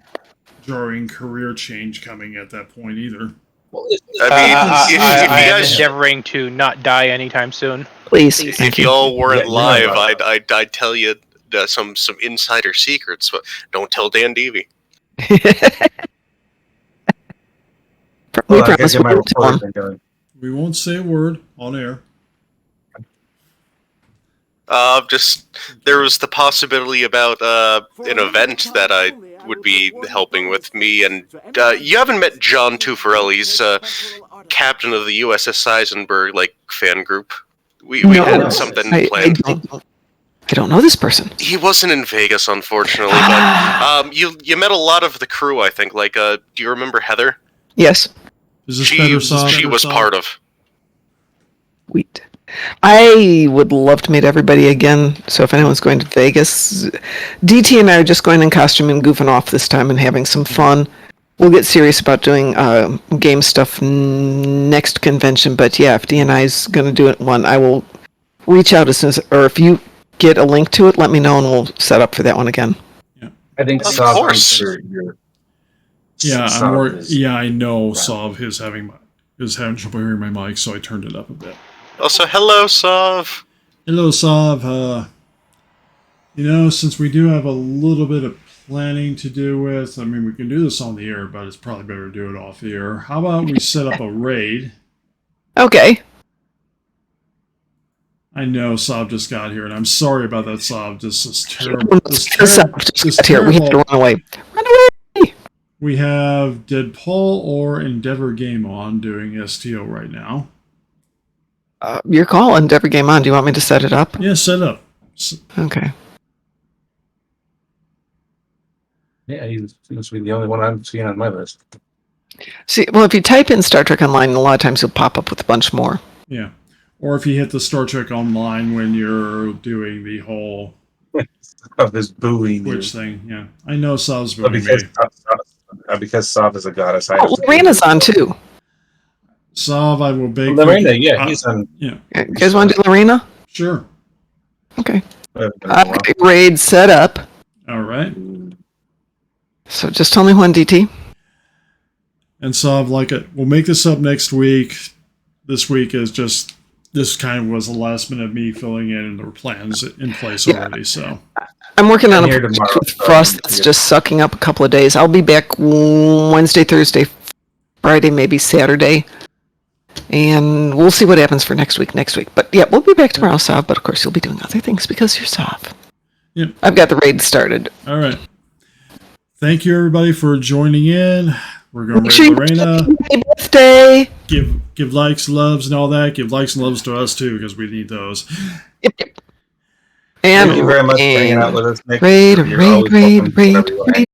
jarring career change coming at that point either. I mean, if I you am guys, endeavoring to not die anytime soon. Please. if Thank you. y'all weren't Yeah, live, yeah. I'd tell you some insider secrets, but don't tell Dan Devey. We Well, I promise gotta we get my won't tell reporter him. thing going. We won't say a word on air. There was the possibility about an event that I would be helping with me, and you haven't met John Tuffarelli. He's captain of the USS Eisenberg fan group. We No, had something planned. I don't know this person. He wasn't in Vegas, unfortunately, but you met a lot of the crew. I think. Do you remember Heather? Yes. Is this better, Saab? She was part of. Sweet. I would love to meet everybody again. So if anyone's going to Vegas, DT and I are just going in costume and goofing off this time and having some fun. We'll get serious about doing game stuff next convention. But yeah, if DNI is going to do it one, I will reach out as soon as, or if you get a link to it, let me know and we'll set up for that one again. I think Of Saab course. your Yeah, Saab is- I know Sav is having trouble hearing my mic, so I turned it up a bit. Also, hello, Sav. Hello, Sav. Since we do have a little bit of planning to do with, I mean, we can do this on the air, but it's probably better to do it off the air. How about we set up a raid? Okay. I know Sav just got here, and I'm sorry about that, Sav. This is terrible. Just got here. We have to run away. Run away! We have Deadpool or Endeavor Game on doing STO right now. Your call, Endeavor Game On. Do you want me to set it up? Yeah, set up. Okay. Yeah, he seems to be the only one I'm seeing on my list. See, well, if you type in Star Trek Online, a lot of times you'll pop up with a bunch more. Yeah. Or if you hit the Star Trek Online when you're doing the whole Of this buoy Twitch thing. Yeah. I know Sav's But booing because me. because Saab is a goddess, I have Oh, to Lorena's on too. Sav, I will bake. Lorena, yeah, he's on. Yeah. You guys want to do Lorena? Sure. Okay. Uh, I've got a raid set up. All right. So just tell me when, DT. And Sav, we'll make this up next week. This week is just, this kind of was the last minute of me filling in, and there were plans in place already. So I'm working on a Here project tomorrow, with so Frost that's yeah. just sucking up a couple of days. I'll be back Wednesday, Thursday, Friday, maybe Saturday. And we'll see what happens for next week. But yeah, we'll be back tomorrow, Sav. But of course, you'll be doing other things because you're Sav. Yep. I've got the raid started. all right. Thank you everybody for joining in. We're going Make to sure you raid Lorena. happy birthday. Give likes, loves, and all that. Give likes and loves to us too, because we need those. Yep. And Thank you very much for hanging out with us, Nick. raid, You're always welcome whenever you want. raid.